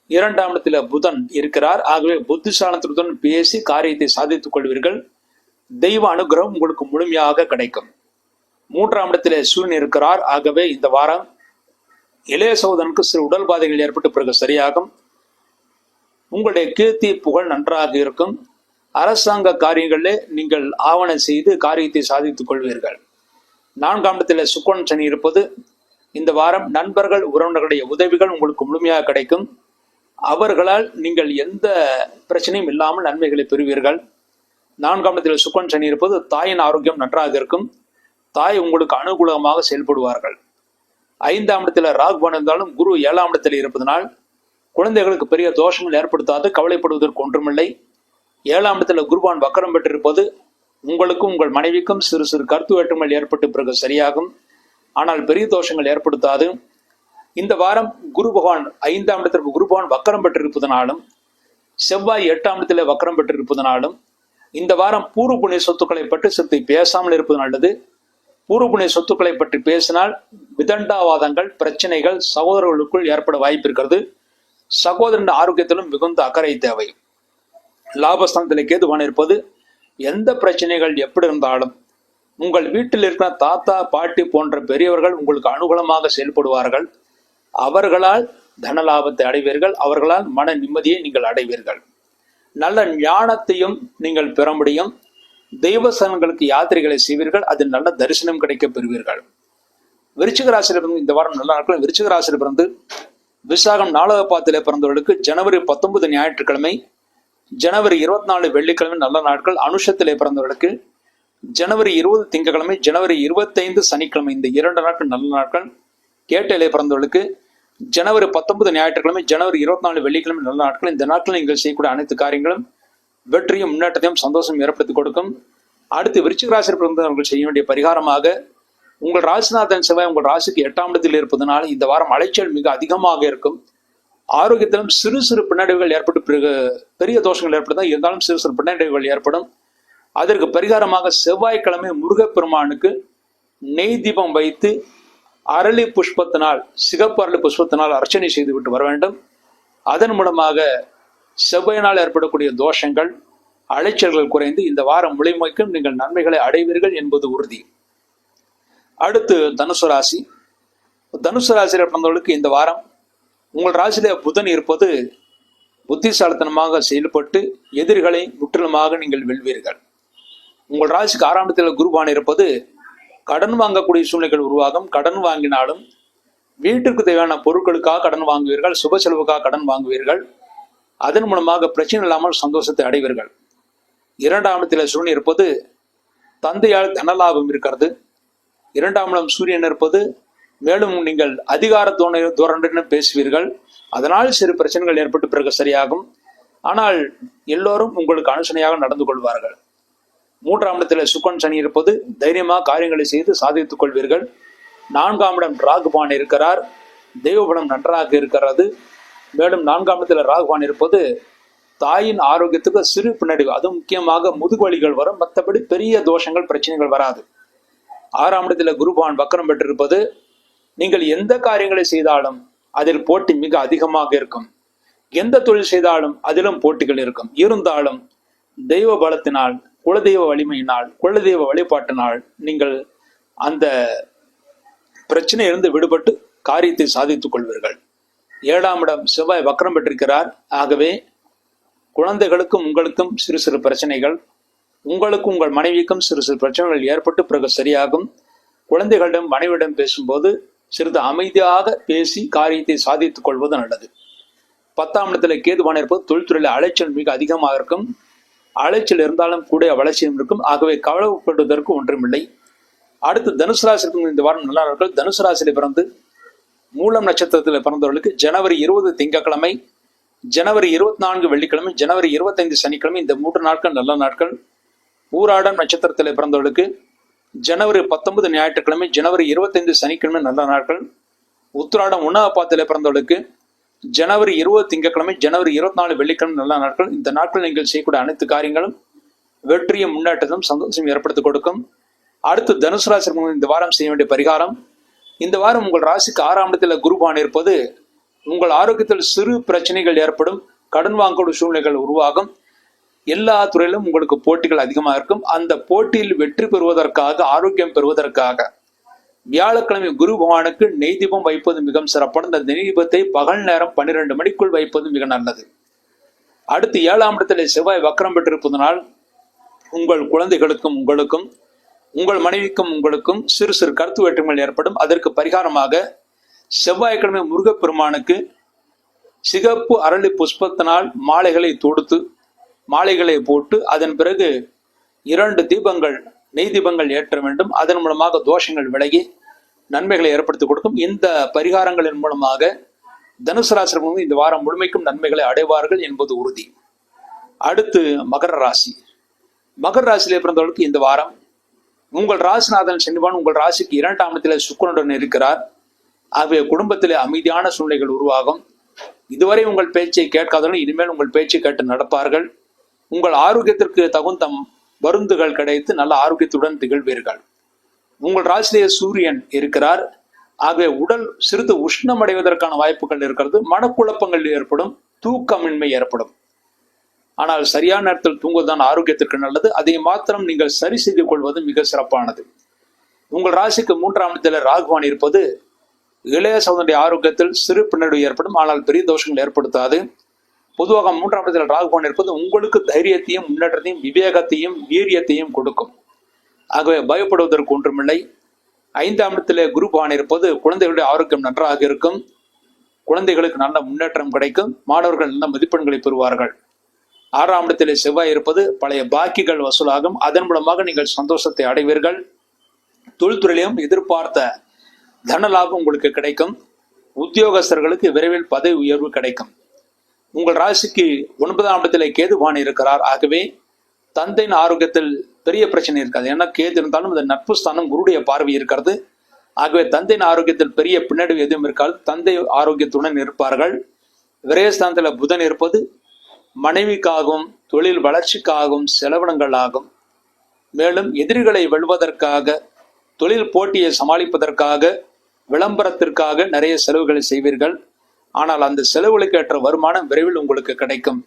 2ஆம் இடத்துல புதன் இருக்கிறார். ஆகவே புத்திசாலித்தனத்துடன் பேசி காரியத்தை சாதித்துக் கொள்வீர்கள். தெய்வ அனுகிரகம் உங்களுக்கு முழுமையாக கிடைக்கும். 3ஆம் இடத்திலே சூரியன் இருக்கிறார். ஆகவே இந்த வாரம் இளைய சகோதரனுக்கு சிறு உடல் பாதைகள் ஏற்பட்டு பிறகு சரியாகும். உங்களுடைய கீர்த்தி புகழ் நன்றாக இருக்கும். அரசாங்க காரியங்களிலே நீங்கள் ஆவணம் செய்து காரியத்தை சாதித்துக் கொள்வீர்கள். 4ஆம் இடத்தில் சுக்கிரன் சனி இருப்பது இந்த வாரம் நண்பர்கள் உறவினர்களுடைய உதவிகள் உங்களுக்கு முழுமையாக கிடைக்கும். அவர்களால் நீங்கள் எந்த பிரச்சனையும் இல்லாமல் நன்மைகளை பெறுவீர்கள். 4ஆம் இடத்தில் சுக்கிரன் சனி இருப்பது தாயின் ஆரோக்கியம் நன்றாக இருக்கும். தாய் உங்களுக்கு அனுகூலமாக செயல்படுவார்கள். 5ஆம் இடத்தில் ராகு இருந்தாலும் குரு 7ஆம் இடத்தில் இருப்பதனால் குழந்தைகளுக்கு பெரிய தோஷங்கள் ஏற்படுத்தாது, கவலைப்படுவதற்கு ஒன்றுமில்லை. 7ஆம் இடத்தில் குருவான் வக்கரம் பெற்றிருப்பது உங்களுக்கும் உங்கள் மனைவிக்கும் சிறு சிறு கருத்து வேற்றுமைகள் ஏற்பட்டு பிறகு சரியாகும். ஆனால் பெரிய தோஷங்கள் ஏற்படுத்தாது. இந்த வாரம் குரு பகவான் 5ஆம் இடத்திற்கு குரு பகவான் வக்கரம் பெற்றிருப்பதனாலும் செவ்வாய் 8ஆம் இடத்திலே வக்கரம் பெற்றிருப்பதனாலும் இந்த வாரம் பூர்வ புண்ணிய சொத்துக்களை பற்றி சிறிது பேசாமல் இருப்பது நல்லது. பூர்வ புண்ணிய சொத்துக்களை பற்றி பேசினால் விதண்டாவாதங்கள், பிரச்சனைகள் சகோதரர்களுக்குள் ஏற்பட வாய்ப்பு இருக்கிறது. சகோதரன் ஆரோக்கியத்திலும் மிகுந்த அக்கறை தேவை. லாபஸ்தானத்தில் கேதுவான் இருப்பது எந்த பிரச்சனைகள் எப்படி இருந்தாலும் உங்கள் வீட்டில் இருக்கிற தாத்தா பாட்டி போன்ற பெரியவர்கள் உங்களுக்கு அனுகூலமாக செயல்படுவார்கள். அவர்களால் தன லாபத்தை அடைவீர்கள். அவர்களால் மன நிம்மதியை நீங்கள் அடைவீர்கள். நல்ல ஞானத்தையும் நீங்கள் பெற முடியும். தெய்வஸ்தலங்களுக்கு யாத்திரைகளை செய்வீர்கள். அதில் நல்ல தரிசனம் கிடைக்க பெறுவீர்கள். விருச்சிக ராசியில் பிறந்து இந்த வாரம் நல்ல நாட்கள். விருச்சிக ராசியில் பிறந்து விசாகம் 4வது பாதத்திலே பிறந்தவர்களுக்கு ஜனவரி 19 ஞாயிற்றுக்கிழமை, ஜனவரி 24 வெள்ளிக்கிழமை நல்ல நாட்கள். அனுஷத்திலே பிறந்தவர்களுக்கு ஜனவரி 20 திங்கட்கிழமை, ஜனவரி 25 சனிக்கிழமை இந்த 2 நாட்கள் நல்ல நாட்கள். கேட்டையிலே பிறந்தவர்களுக்கு ஜனவரி 19 ஞாயிற்றுக்கிழமை, ஜனவரி 24 வெள்ளிக்கிழமை நல்ல நாட்கள். இந்த நாட்களில் நீங்கள் செய்யக்கூடிய அனைத்து காரியங்களும் வெற்றியும் முன்னேற்றத்தையும் சந்தோஷம் ஏற்படுத்தி கொடுக்கும். அடுத்து விருச்சிக ராசியில் பிறந்தவர்கள் செய்ய வேண்டிய பரிகாரமாக உங்கள் ராசிநாதன் செவ்வாய் உங்கள் ராசிக்கு 8ஆம் இடத்தில் இருப்பதனால் இந்த வாரம் அலைச்சல் மிக அதிகமாக இருக்கும். ஆரோக்கியத்திலும் சிறு சிறு பின்னடைவுகள் ஏற்பட்டு பெரிய தோஷங்கள் ஏற்படுதான் இருந்தாலும் சிறு சிறு பின்னடைவுகள் ஏற்படும். அதற்கு பரிகாரமாக செவ்வாய்க்கிழமை முருகப்பெருமானுக்கு நெய் தீபம் வைத்து அரளி புஷ்பத்தினால், சிகப்பு அரளி புஷ்பத்தினால் அர்ச்சனை செய்துவிட்டு வர வேண்டும். அதன் மூலமாக செவ்வாயினால் ஏற்படக்கூடிய தோஷங்கள், அலைச்சல்கள் குறைந்து இந்த வாரம் முழுமைக்கும் நீங்கள் நன்மைகளை அடைவீர்கள் என்பது உறுதி. அடுத்து தனுசு ராசி. தனுசு ராசியில் பிறந்தவர்களுக்கு இந்த வாரம் உங்கள் ராசியிலே புதன் இருப்பது புத்திசாலித்தனமாக செயல்பட்டு எதிரிகளை முற்றிலுமாக நீங்கள் வெல்வீர்கள். உங்கள் ராசிக்கு 6ஆம் இடத்தில் குருவான் இருப்பது கடன் வாங்கக்கூடிய சூழ்நிலைகள் உருவாகும். கடன் வாங்கினாலும் வீட்டிற்கு தேவையான பொருட்களுக்காக கடன் வாங்குவீர்கள், சுப செலவுக்காக கடன் வாங்குவீர்கள். அதன் மூலமாக பிரச்சனை இல்லாமல் சந்தோஷத்தை அடைவீர்கள். 2ஆம் இடத்தில் சூரியன் இருப்பது தந்தையால் தனலாபம் இருக்கிறது. 2ஆம் இடம் சூரியன் இருப்பது மேலும் நீங்கள் அதிகார தோரணுடன் பேசுவீர்கள். அதனால் சிறு பிரச்சனைகள் ஏற்பட்டு பிறகு சரியாகும். ஆனால் எல்லோரும் உங்களுக்கு அனுசனையாக நடந்து கொள்வார்கள். 3ஆம் இடத்தில் சுக்கிரன் சனி இருப்பது தைரியமாக காரியங்களை செய்து சாதித்துக் கொள்வீர்கள். 4ஆம் இடம் ராகுபான் இருக்கிறார். தெய்வபலம் நன்றாக இருக்கிறது. மேலும் 4ஆம் இடத்தில் ராகுபான் இருப்பது தாயின் ஆரோக்கியத்துக்கு சிறு பின்னடைவு, அதுவும் முக்கியமாக முதுகு வலிகள் வரும். மற்றபடி பெரிய தோஷங்கள் பிரச்சனைகள் வராது. 6ஆம் இடத்தில் குருபான் வக்கரம் பெற்றிருப்பது நீங்கள் எந்த காரியங்களை செய்தாலும் அதில் போட்டி மிக அதிகமாக இருக்கும். எந்த தொழில் செய்தாலும் அதிலும் போட்டிகள் இருக்கும். இருந்தாலும் தெய்வ பலத்தினால், குலதெய்வ வலிமையினால், குலதெய்வ வழிபாட்டினால் நீங்கள் அந்த பிரச்சனையிலிருந்து விடுபட்டு காரியத்தை சாதித்துக் கொள்வீர்கள். 7ஆம் இடம் செவ்வாய் வக்கரம் பெற்றிருக்கிறார். ஆகவே குழந்தைகளுக்கும் உங்களுக்கும் சிறு சிறு பிரச்சனைகள், உங்களுக்கும் உங்கள் மனைவிக்கும் சிறு சிறு பிரச்சனைகள் ஏற்பட்டு பிறகு சரியாகும். குழந்தைகளிடம் மனைவியிடம் பேசும்போது சிறிது அமைதியாக பேசி காரியத்தை சாதித்துக் கொள்வது நல்லது. 10ஆம் இடத்துல கேதுவான் இருப்பது தொழில்துறையில் அலைச்சல் மிக அதிகமாக இருக்கும். அலைச்சல் இருந்தாலும் கூட வளர்ச்சியும் இருக்கும். ஆகவே கவலைப்படுவதற்கு ஒன்றுமில்லை. அடுத்து தனுசு ராசிக்கு இந்த வாரம் நல்ல நாட்கள். தனுசு ராசியில் பிறந்து மூலம் நட்சத்திரத்தில் பிறந்தவர்களுக்கு ஜனவரி 20 திங்கட்கிழமை, ஜனவரி 24 வெள்ளிக்கிழமை, ஜனவரி 25 சனிக்கிழமை இந்த 3 நாட்கள் நல்ல நாட்கள். பூராடம் நட்சத்திரத்தில் பிறந்தவர்களுக்கு ஜனவரி 19 ஞாயிற்றுக்கிழமை, ஜனவரி 25 சனிக்கிழமை நல்ல நாட்கள். உத்திராடம் 1ஆம் பாதத்தில் பிறந்தவர்களுக்கு ஜனவரி 20 திங்கட்கிழமை, ஜனவரி 24 வெள்ளிக்கிழமை நல்ல நாட்கள். இந்த நாட்கள் நீங்கள் செய்யக்கூடிய அனைத்து காரியங்களும் வெற்றியும் முன்னேற்றத்தும் சந்தோஷம் ஏற்படுத்தி கொடுக்கும். அடுத்து தனுசு ராசி இந்த வாரம் செய்ய வேண்டிய பரிகாரம். இந்த வாரம் உங்கள் ராசிக்கு 6ஆம் இடத்தில் குருபான் இருப்பது உங்கள் ஆரோக்கியத்தில் சிறு பிரச்சனைகள் ஏற்படும். கடன் வாங்கக்கூடிய சூழ்நிலைகள் உருவாகும். எல்லா துறையிலும் உங்களுக்கு போட்டிகள் அதிகமாக இருக்கும். அந்த போட்டியில் வெற்றி பெறுவதற்காக, ஆரோக்கியம் பெறுவதற்காக வியாழக்கிழமை குரு பகவானுக்கு நெய் தீபம் வைப்பது மிகவும் சிறப்பான. இந்த நெய் தீபத்தை பகல் நேரம் 12 மணிக்குள் வைப்பது மிக நல்லது. அடுத்து 7ஆம் இடத்தில் செவ்வாய் வக்கரம் பெற்றிருப்பதனால் உங்கள் குழந்தைகளுக்கும் உங்களுக்கும், உங்கள் மனைவிக்கும் உங்களுக்கும் சிறு சிறு கருத்து வேற்றுமைகள் ஏற்படும். அதற்கு பரிகாரமாக செவ்வாய்க்கிழமை முருகப்பெருமானுக்கு சிகப்பு அரளி புஷ்பத்தினால் மாலைகளை தொடுத்து மாலைகளை போட்டு அதன் பிறகு 2 தீபங்கள் நெய் தீபங்கள் ஏற்ற வேண்டும். அதன் மூலமாக தோஷங்கள் விலகி நன்மைகளை ஏற்படுத்தி கொடுக்கும். இந்த பரிகாரங்களின் மூலமாக தனுசு ராசி இந்த வாரம் முழுமைக்கும் நன்மைகளை அடைவார்கள் என்பது உறுதி. அடுத்து மகர ராசி. மகர ராசியிலே பிறந்தவர்களுக்கு இந்த வாரம் உங்கள் ராசிநாதன் சனிவான் உங்கள் ராசிக்கு 2ஆம் இடத்திலே சுக்கிரனுடன் இருக்கிறார். ஆகவே குடும்பத்திலே அமைதியான சூழ்நிலைகள் உருவாகும். இதுவரை உங்கள் பேச்சை கேட்காதவர்கள் இனிமேல் உங்கள் பேச்சை கேட்டு நடப்பார்கள். உங்கள் ஆரோக்கியத்திற்கு தகுந்த மருந்துகள் கிடைத்து நல்ல ஆரோக்கியத்துடன் திகழ்வீர்கள். உங்கள் ராசியிலே சூரியன் இருக்கிறார். ஆகவே உடல் சிறிது உஷ்ணம் அடைவதற்கான வாய்ப்புகள் இருக்கிறது. மனக்குழப்பங்கள் ஏற்படும், தூக்கமின்மை ஏற்படும். ஆனால் சரியான நேரத்தில் தூங்குவதுதான் ஆரோக்கியத்திற்கு நல்லது. அதை மாத்திரம் நீங்கள் சரி செய்து கொள்வது மிக சிறப்பானது. உங்கள் ராசிக்கு 3ஆம் இடத்தில் ராகுவான் இருப்பது இளைய சகோதரனுடைய ஆரோக்கியத்தில் சிறு பின்னடைவு ஏற்படும், ஆனால் பெரிய தோஷங்கள் ஏற்படுத்தாது. பொதுவாக 3ஆம் இடத்தில் ராகுவான் இருப்பது உங்களுக்கு தைரியத்தையும் முன்னேற்றத்தையும் விவேகத்தையும் வீரியத்தையும் கொடுக்கும். ஆகவே பயப்படுவதற்கு ஒன்றுமில்லை. 5ஆம் இடத்திலே குரு பகவான் இருப்பது குழந்தைகளுடைய ஆரோக்கியம் நன்றாக இருக்கும். குழந்தைகளுக்கு நல்ல முன்னேற்றம் கிடைக்கும். மாணவர்கள் நல்ல மதிப்பெண்களை பெறுவார்கள். 6ஆம் இடத்திலே செவ்வாய் இருப்பது பழைய பாக்கிகள் வசூலாகும். அதன் மூலமாக நீங்கள் சந்தோஷத்தை அடைவீர்கள். தொழில்துறையிலும் எதிர்பார்த்த தன லாபம் உங்களுக்கு கிடைக்கும். உத்தியோகஸ்தர்களுக்கு விரைவில் பதவி உயர்வு கிடைக்கும். உங்கள் ராசிக்கு 9ஆம் இடத்திலே கேது பகவான் இருக்கிறார். ஆகவே தந்தையின் ஆரோக்கியத்தில் பெரிய பிரச்சனை இருக்காது. ஏன்னா கேது இருந்தாலும் இந்த நட்பு ஸ்தானம் குருடைய பார்வை இருக்கிறது. ஆகவே தந்தையின் ஆரோக்கியத்தில் பெரிய பின்னடைவு எதுவும் இருக்காது. தந்தை ஆரோக்கியத்துடன் இருப்பார்கள். விரயஸ்தானத்தில் புதன் இருப்பது மனைவிக்காகவும் தொழில் வளர்ச்சிக்காகவும் செலவினங்கள் ஆகும். மேலும் எதிரிகளை வெல்வதற்காக, தொழில் போட்டியை சமாளிப்பதற்காக, விளம்பரத்திற்காக நிறைய செலவுகளை செய்வீர்கள். ஆனால் அந்த செலவுகளுக்கு ஏற்ற வருமானம் விரைவில் உங்களுக்கு கிடைக்கும்.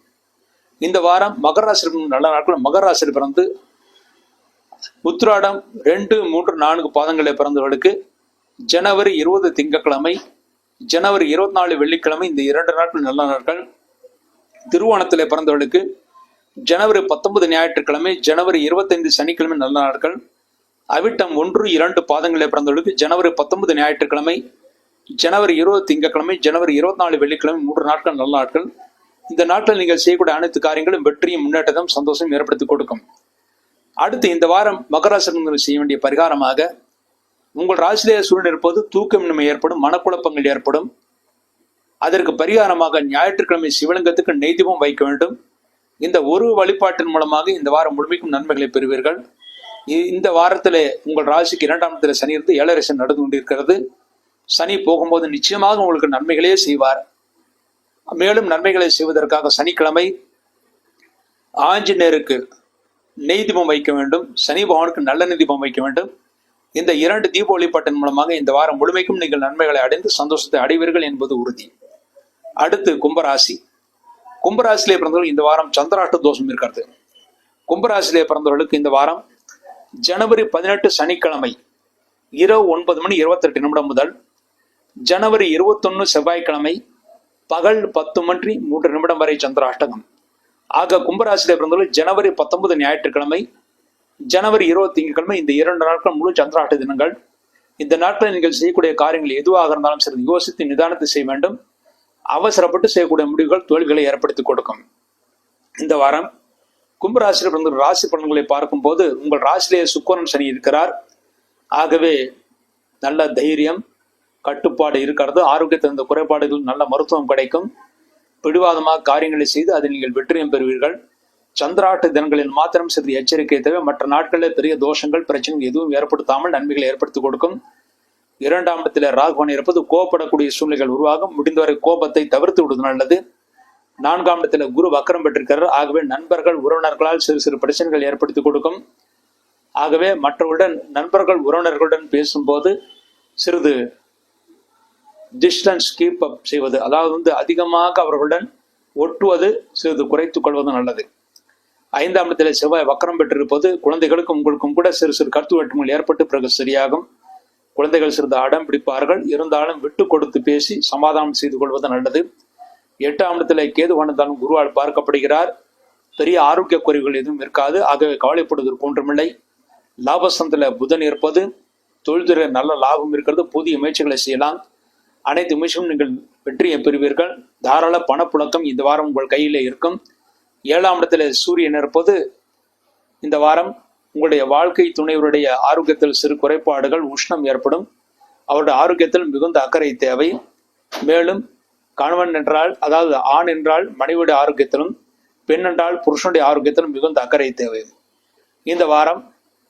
இந்த வாரம் மகர ராசி நல்ல நாட்கள். மகர ராசியில் பிறந்து உத்திராடம் 2, 3, 4 பாதங்களை பிறந்தவர்களுக்கு ஜனவரி 20 திங்கட்கிழமை, ஜனவரி 24 வெள்ளிக்கிழமை இந்த 2 நாட்கள் நல்ல நாட்கள். திருவோணத்திலே பிறந்தவர்களுக்கு ஜனவரி 19 ஞாயிற்றுக்கிழமை, ஜனவரி 25 சனிக்கிழமை நல்ல நாட்கள். அவிட்டம் 1, 2 பாதங்களை பிறந்தவர்களுக்கு ஜனவரி 19 ஞாயிற்றுக்கிழமை, ஜனவரி 20 திங்கட்கிழமை, ஜனவரி 24 வெள்ளிக்கிழமை 3 நாட்கள் நல்ல நாட்கள். இந்த நாட்கள் நீங்கள் செய்யக்கூடிய அனைத்து காரியங்களும் வெற்றியும் முன்னேற்றமும் சந்தோஷம் ஏற்படுத்தி கொடுக்கும். அடுத்து இந்த வாரம் மகர ராசி செய்ய வேண்டிய பரிகாரமாக உங்கள் ராசியிலே சூழ்நிலை இருப்பது தூக்கமின்மை ஏற்படும், மனக்குழப்பங்கள் ஏற்படும். அதற்கு பரிகாரமாக ஞாயிற்றுக்கிழமை சிவலிங்கத்துக்கு நெய் தீபம் வைக்க வேண்டும். இந்த ஒரு வழிபாட்டின் மூலமாக இந்த வாரம் முழுமைக்கும் நன்மைகளை பெறுவீர்கள். இந்த வாரத்திலே உங்கள் ராசிக்கு 2ஆம் இடத்திலே சனி இருந்து 7 சனி நடந்து கொண்டிருக்கிறது. சனி போகும்போது நிச்சயமாக உங்களுக்கு நன்மைகளே செய்வார். மேலும் நன்மைகளை செய்வதற்காக சனிக்கிழமை ஆஞ்சநேயருக்கு நெய் தீபம் வைக்க வேண்டும். சனி பகவானுக்கு நல்லெண்ணெய் தீபம் வைக்க வேண்டும். இந்த 2 தீப வழிபாட்டின் மூலமாக இந்த வாரம் முழுமைக்கும் நீங்கள் நன்மைகளை அடைந்து சந்தோஷத்தை அடைவீர்கள் என்பது உறுதி. அடுத்து கும்பராசி. கும்பராசியிலே பிறந்தவர்கள் இந்த வாரம் சந்திராஷ்ட தோஷம் இருக்கிறது. கும்பராசியிலே பிறந்தவர்களுக்கு இந்த வாரம் ஜனவரி 18 சனிக்கிழமை இரவு 9:28 முதல் ஜனவரி 21 செவ்வாய்க்கிழமை பகல் 10:03 வரை சந்திராஷ்டகம். ஆக கும்பராசியிலே பிறந்தவர்கள் ஜனவரி 19 ஞாயிற்றுக்கிழமை, ஜனவரி 20 திங்கட்கிழமை இந்த 2 நாட்கள் முழு சந்திராஷ்ட தினங்கள். இந்த நாட்களில் நீங்கள் செய்யக்கூடிய காரியங்கள் எதுவாக இருந்தாலும் சரி யோசித்து நிதானத்தை செய்ய வேண்டும். அவசரப்பட்டு செய்யக்கூடிய முடிவுகள் தோல்விகளை ஏற்படுத்தி கொடுக்கும். இந்த வாரம் கும்பராசியில் பிறந்த ராசி பலன்களை பார்க்கும் போது உங்கள் ராசியிலேயே சுக்கிரன் சனி இருக்கிறார். ஆகவே நல்ல தைரியம், கட்டுப்பாடு இருக்கிறது. ஆரோக்கியத்தில் இருந்த குறைபாடுகள் நல்ல மருத்துவம் கிடைக்கும். பிடிவாதமாக காரியங்களை செய்து அதில் நீங்கள் வெற்றியும் பெறுவீர்கள். சந்திராஷ்ட தினங்களில் மாத்திரம் சிறிது எச்சரிக்கை தேவை. மற்ற நாட்களில் பெரிய தோஷங்கள் பிரச்சனைகள் எதுவும் ஏற்படுத்தாமல் நன்மைகளை ஏற்படுத்தி கொடுக்கும். 2ஆம் இடத்தில் ராகுவான் இருப்பது கோபப்படக்கூடிய சூழ்நிலைகள் உருவாகும். முடிந்தவரை கோபத்தை தவிர்த்து விடுவது நல்லது. 4ஆம் இடத்துல குரு வக்கரம் பெற்றிருக்கிறார். ஆகவே நண்பர்கள் உறவினர்களால் சிறு சிறு பிரச்சனைகள் ஏற்படுத்தி கொடுக்கும். ஆகவே மற்றவருடன் நண்பர்கள் உறவினர்களுடன் பேசும்போது சிறிது டிஸ்டன்ஸ் கீப் அப் செய்வது, அதாவது அதிகமாக அவர்களுடன் ஒட்டுவது சிறிது குறைத்துக் கொள்வது நல்லது. 5ஆம் இடத்துல செவ்வாய் வக்கரம் பெற்றிருப்பது குழந்தைகளுக்கும் உங்களுக்கும் கூட சிறு சிறு கருத்து வேற்றுமைகள் ஏற்பட்டு பிறகு சரியாகும். குழந்தைகள் சிறிது அடம் பிடிப்பார்கள். இருந்தாலும் விட்டு கொடுத்து பேசி சமாதானம் செய்து கொள்வது நல்லது. 8ஆம் இடத்துல கேது வந்தாலும் குருவால் பார்க்கப்படுகிறார். பெரிய ஆரோக்கிய குறைவுகள் எதுவும் இருக்காது. ஆகவே கவலைப்படுவதற்கு ஒன்றுமில்லை. லாபஸ்தானத்துல புதன் இருப்பது தொழில்துறை நல்ல லாபம் இருக்கிறது. புதிய முயற்சிகளை செய்யலாம். அனைத்து முயற்சியும் நீங்கள் வெற்றியை பெறுவீர்கள். தாராள பணப்புழக்கம் இந்த வாரம் உங்கள் கையிலே இருக்கும். 7ஆம் இடத்துல சூரியன் இருப்பது இந்த வாரம் உங்களுடைய வாழ்க்கை துணைவருடைய ஆரோக்கியத்தில் சிறு குறைபாடுகள், உஷ்ணம் ஏற்படும். அவருடைய ஆரோக்கியத்தில் மிகுந்த அக்கறை தேவை. மேலும் கணவன் என்றால், அதாவது ஆண் என்றால் மனைவியுடைய ஆரோக்கியத்திலும், பெண் என்றால் புருஷனுடைய ஆரோக்கியத்திலும் மிகுந்த அக்கறை தேவை. இந்த வாரம்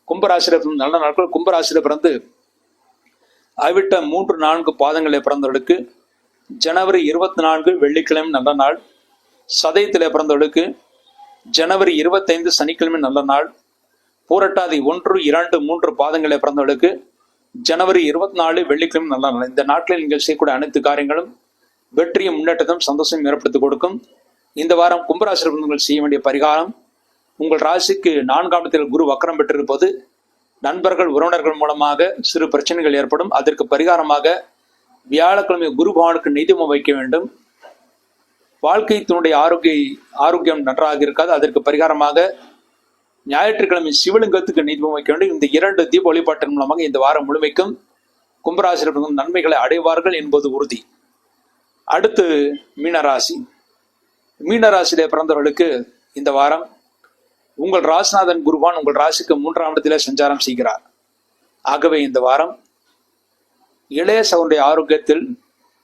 கும்பராசியில் நல்ல நாட்கள். கும்பராசியில் பிறந்து அவிட்ட 3-4 பாதங்களை பிறந்தவர்களுக்கு ஜனவரி 24 வெள்ளிக்கிழமை நல்ல நாள். சதயத்தில் பிறந்தவர்களுக்கு ஜனவரி 25 சனிக்கிழமை நல்ல நாள். பூரட்டாதி 1, 2, 3 பாதங்களை பிறந்தவர்களுக்கு ஜனவரி 24 வெள்ளிக்கிழமை நல்ல நாள். இந்த நாட்களில் நீங்கள் செய்யக்கூடிய அனைத்து காரியங்களும் வெற்றியும் முன்னேற்றத்தையும் சந்தோஷம் ஏற்படுத்தி கொடுக்கும். இந்த வாரம் கும்பராசி நீங்கள் செய்ய வேண்டிய பரிகாரம், உங்கள் ராசிக்கு 4ஆம் இடத்தில் குரு வக்கரம் பெற்றிருப்பது நண்பர்கள் உறவினர்கள் மூலமாக சிறு பிரச்சனைகள் ஏற்படும். அதற்கு பரிகாரமாக வியாழக்கிழமை குரு பகவானுக்கு நெய்தீபம் வைக்க வேண்டும். வாழ்க்கை தன்னுடைய ஆரோக்கியம் நன்றாக இருக்காது. அதற்கு பரிகாரமாக ஞாயிற்றுக்கிழமை சிவலிங்கத்துக்கு நெய்தீபம் வைக்க வேண்டும். இந்த 2 தீப வழிபாட்டின் மூலமாக இந்த வாரம் முழுமைக்கும் கும்பராசிரியர்கள் நன்மைகளை அடைவார்கள் என்பது உறுதி. அடுத்து மீனராசி. மீனராசியிலே பிறந்தவர்களுக்கு இந்த வாரம் உங்கள் ராசிநாதன் குருவான் உங்கள் ராசிக்கு 3ஆம் இடத்திலே சஞ்சாரம் செய்கிறார். ஆகவே இந்த வாரம் இளைய சகோதரனுடைய ஆரோக்கியத்தில்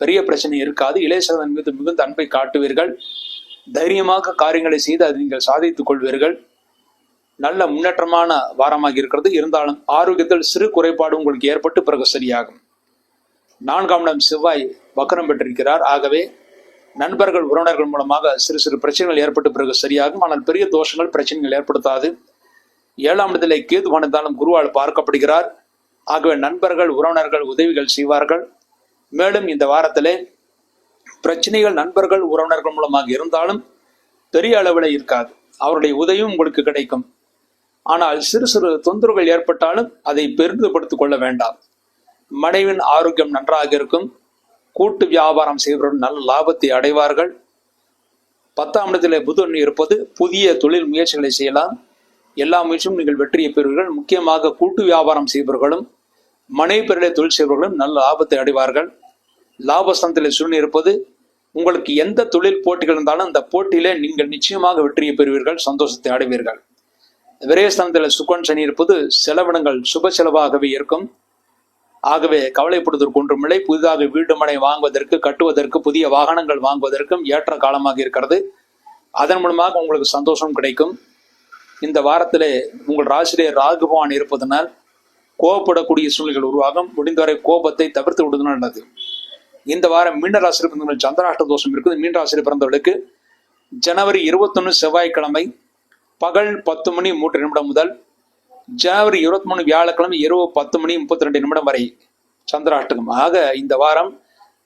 பெரிய பிரச்சனை இருக்காது. இளைய சகோதரன் மீது மிகுந்த அன்பை காட்டுவீர்கள். தைரியமாக காரியங்களை செய்து அதை நீங்கள் சாதித்துக் கொள்வீர்கள். நல்ல முன்னேற்றமான வாரமாக இருக்கிறது. இருந்தாலும் ஆரோக்கியத்தில் சிறு குறைபாடு உங்களுக்கு ஏற்பட்டு பிறகு சரியாகும். 4ஆம் இடம் செவ்வாய் வக்கரம் பெற்றிருக்கிறார். ஆகவே நண்பர்கள் உறவினர்கள் மூலமாக சிறு சிறு பிரச்சனைகள் ஏற்பட்டு பிறகு சரியாகும். ஆனால் பெரிய தோஷங்கள் பிரச்சனைகள் ஏற்படுத்தாது. 7ஆம் இடத்திலே கேது பகவான் குருவால் பார்க்கப்படுகிறார். ஆகவே நண்பர்கள் உறவினர்கள் உதவிகள் செய்வார்கள். மேலும் இந்த வாரத்திலே பிரச்சனைகள் நண்பர்கள் உறவினர்கள் மூலமாக இருந்தாலும் பெரிய அளவில் இருக்காது. அவருடைய உதவியும் உங்களுக்கு கிடைக்கும். ஆனால் சிறு சிறு தொந்தரவுகள் ஏற்பட்டாலும் அதை பெரிதுபடுத்திக் கொள்ள வேண்டாம். மனைவின் ஆரோக்கியம் நன்றாக இருக்கும். கூட்டு வியாபாரம் செய்பவர்கள் நல்ல லாபத்தை அடைவார்கள். 10ஆம் இடத்திலே புதன் இருப்பது புதிய தொழில் முயற்சிகளை செய்யலாம். எல்லா முயற்சியும் நீங்கள் வெற்றியை பெறுவீர்கள். முக்கியமாக கூட்டு வியாபாரம் செய்பவர்களும் மனைவி பெயரிலே தொழில் செய்பவர்களும் நல்ல லாபத்தை அடைவார்கள். லாபஸ்தானத்திலே சூழ்நிலை இருப்பது உங்களுக்கு எந்த தொழில் போட்டிகள் இருந்தாலும் அந்த போட்டியிலே நீங்கள் நிச்சயமாக வெற்றியை பெறுவீர்கள், சந்தோஷத்தை அடைவீர்கள். விரயஸ்தானத்தில் சுக்கன் சனி இருப்பது செலவினங்கள் சுப செலவாகவே இருக்கும். ஆகவே கவலைப்படுவதற்கு ஒன்றுமில்லை. புதிதாக வீடு மனை வாங்குவதற்கு, கட்டுவதற்கு, புதிய வாகனங்கள் வாங்குவதற்கும் ஏற்ற காலமாக இருக்கிறது. அதன் மூலமாக உங்களுக்கு சந்தோஷம் கிடைக்கும். இந்த வாரத்திலே உங்கள் ராசியிலே ராகு பகவான் இருப்பதனால் கோபப்படக்கூடிய சூழ்நிலைகள் உருவாகும். முடிந்தவரை கோபத்தை தவிர்த்து விடுவது நல்லது. இந்த வாரம் மீன ராசியில் பிறந்தவர்கள் சந்திராஷ்ட தோஷம் இருக்குது. மீன ராசியில் பிறந்தவர்களுக்கு ஜனவரி 21 செவ்வாய்க்கிழமை பகல் 10:03 முதல் ஜனவரி 23 வியாழக்கிழமை இரவு 10:32 வரை சந்திராஷ்டகம். ஆக இந்த வாரம்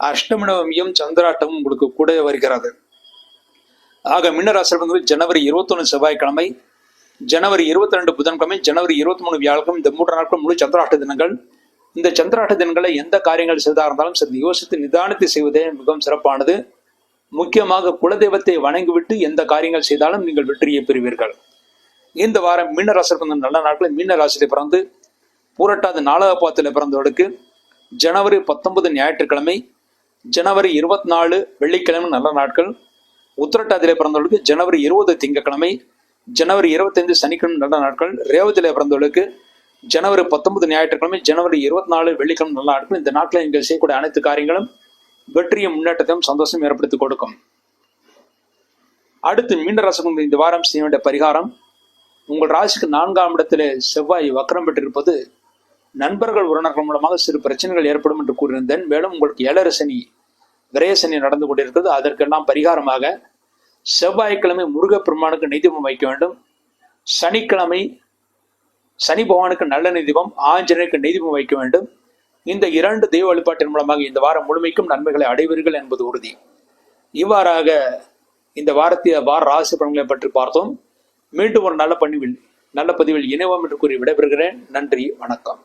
அஷ்டமியும் சந்திராஷ்டமும் உங்களுக்கு கூட வருகிறது. ஆக மீனராசியில் ஜனவரி 21 செவ்வாய்க்கிழமை, ஜனவரி 22 புதன்கிழமை, ஜனவரி 23 வியாழக்கிழமை, இந்த 3 நாட்கள் முழு சந்திராஷ்ட தினங்கள். இந்த சந்திராஷ்ட தினங்களை எந்த காரியங்கள் செய்தா இருந்தாலும் சரி யோசித்து நிதானத்தை செய்வதே மிகவும் சிறப்பானது. முக்கியமாக குலதெய்வத்தை வணங்கிவிட்டு எந்த காரியங்கள் செய்தாலும் நீங்கள் வெற்றியை பெறுவீர்கள். இந்த வாரம் மீனராசியில் நல்ல நாட்கள். மீன ராசியில பிறந்து பூரட்டாதி 4ஆம் பாதத்தில் பிறந்தவர்களுக்கு ஜனவரி 19 ஞாயிற்றுக்கிழமை, ஜனவரி 24 வெள்ளிக்கிழமை நல்ல நாட்கள். உத்திரட்டாதியிலே பிறந்தவர்களுக்கு ஜனவரி 20 திங்கட்கிழமை, ஜனவரி 25 சனிக்கிழமை நல்ல நாட்கள். ரேவதியிலே பிறந்தவர்களுக்கு ஜனவரி 19 ஞாயிற்றுக்கிழமை, ஜனவரி 24 வெள்ளிக்கிழமை நல்ல நாட்கள். இந்த நாட்களில் நீங்கள் செய்யக்கூடிய அனைத்து காரியங்களும் வெற்றியும் முன்னேற்றத்தையும் சந்தோஷம் ஏற்படுத்தி கொடுக்கும். அடுத்து மீன ராசிக்கு இந்த வாரம் செய்ய வேண்டிய பரிகாரம், உங்கள் ராசிக்கு 4ஆம் இடத்திலே செவ்வாய் வக்கரம் பெற்றிருப்பது நண்பர்கள் உறவினர்கள் மூலமாக சிறு பிரச்சனைகள் ஏற்படும் என்று கூறியிருந்தேன். மேலும் உங்களுக்கு 7 சனி விரயசனி நடந்து கொண்டிருக்கிறது. அதற்கெல்லாம் பரிகாரமாக செவ்வாய்க்கிழமை முருகப்பெருமானுக்கு நெய்தீபம் வைக்க வேண்டும். சனிக்கிழமை சனி பகவானுக்கு நல்ல நெய்தீபம், ஆஞ்சநேயருக்கு நெய்தீபம் வைக்க வேண்டும். இந்த 2 தெய்வ வழிபாட்டின் மூலமாக இந்த வாரம் முழுமைக்கும் நன்மைகளை அடைவீர்கள் என்பது உறுதி. இவ்வாறாக இந்த வார ராசி பலன்களை பற்றி பார்த்தோம். மீண்டும் ஒரு நல்ல பதிவில் இணைவோம் என்று கூறி விடைபெறுகிறேன். நன்றி, வணக்கம்.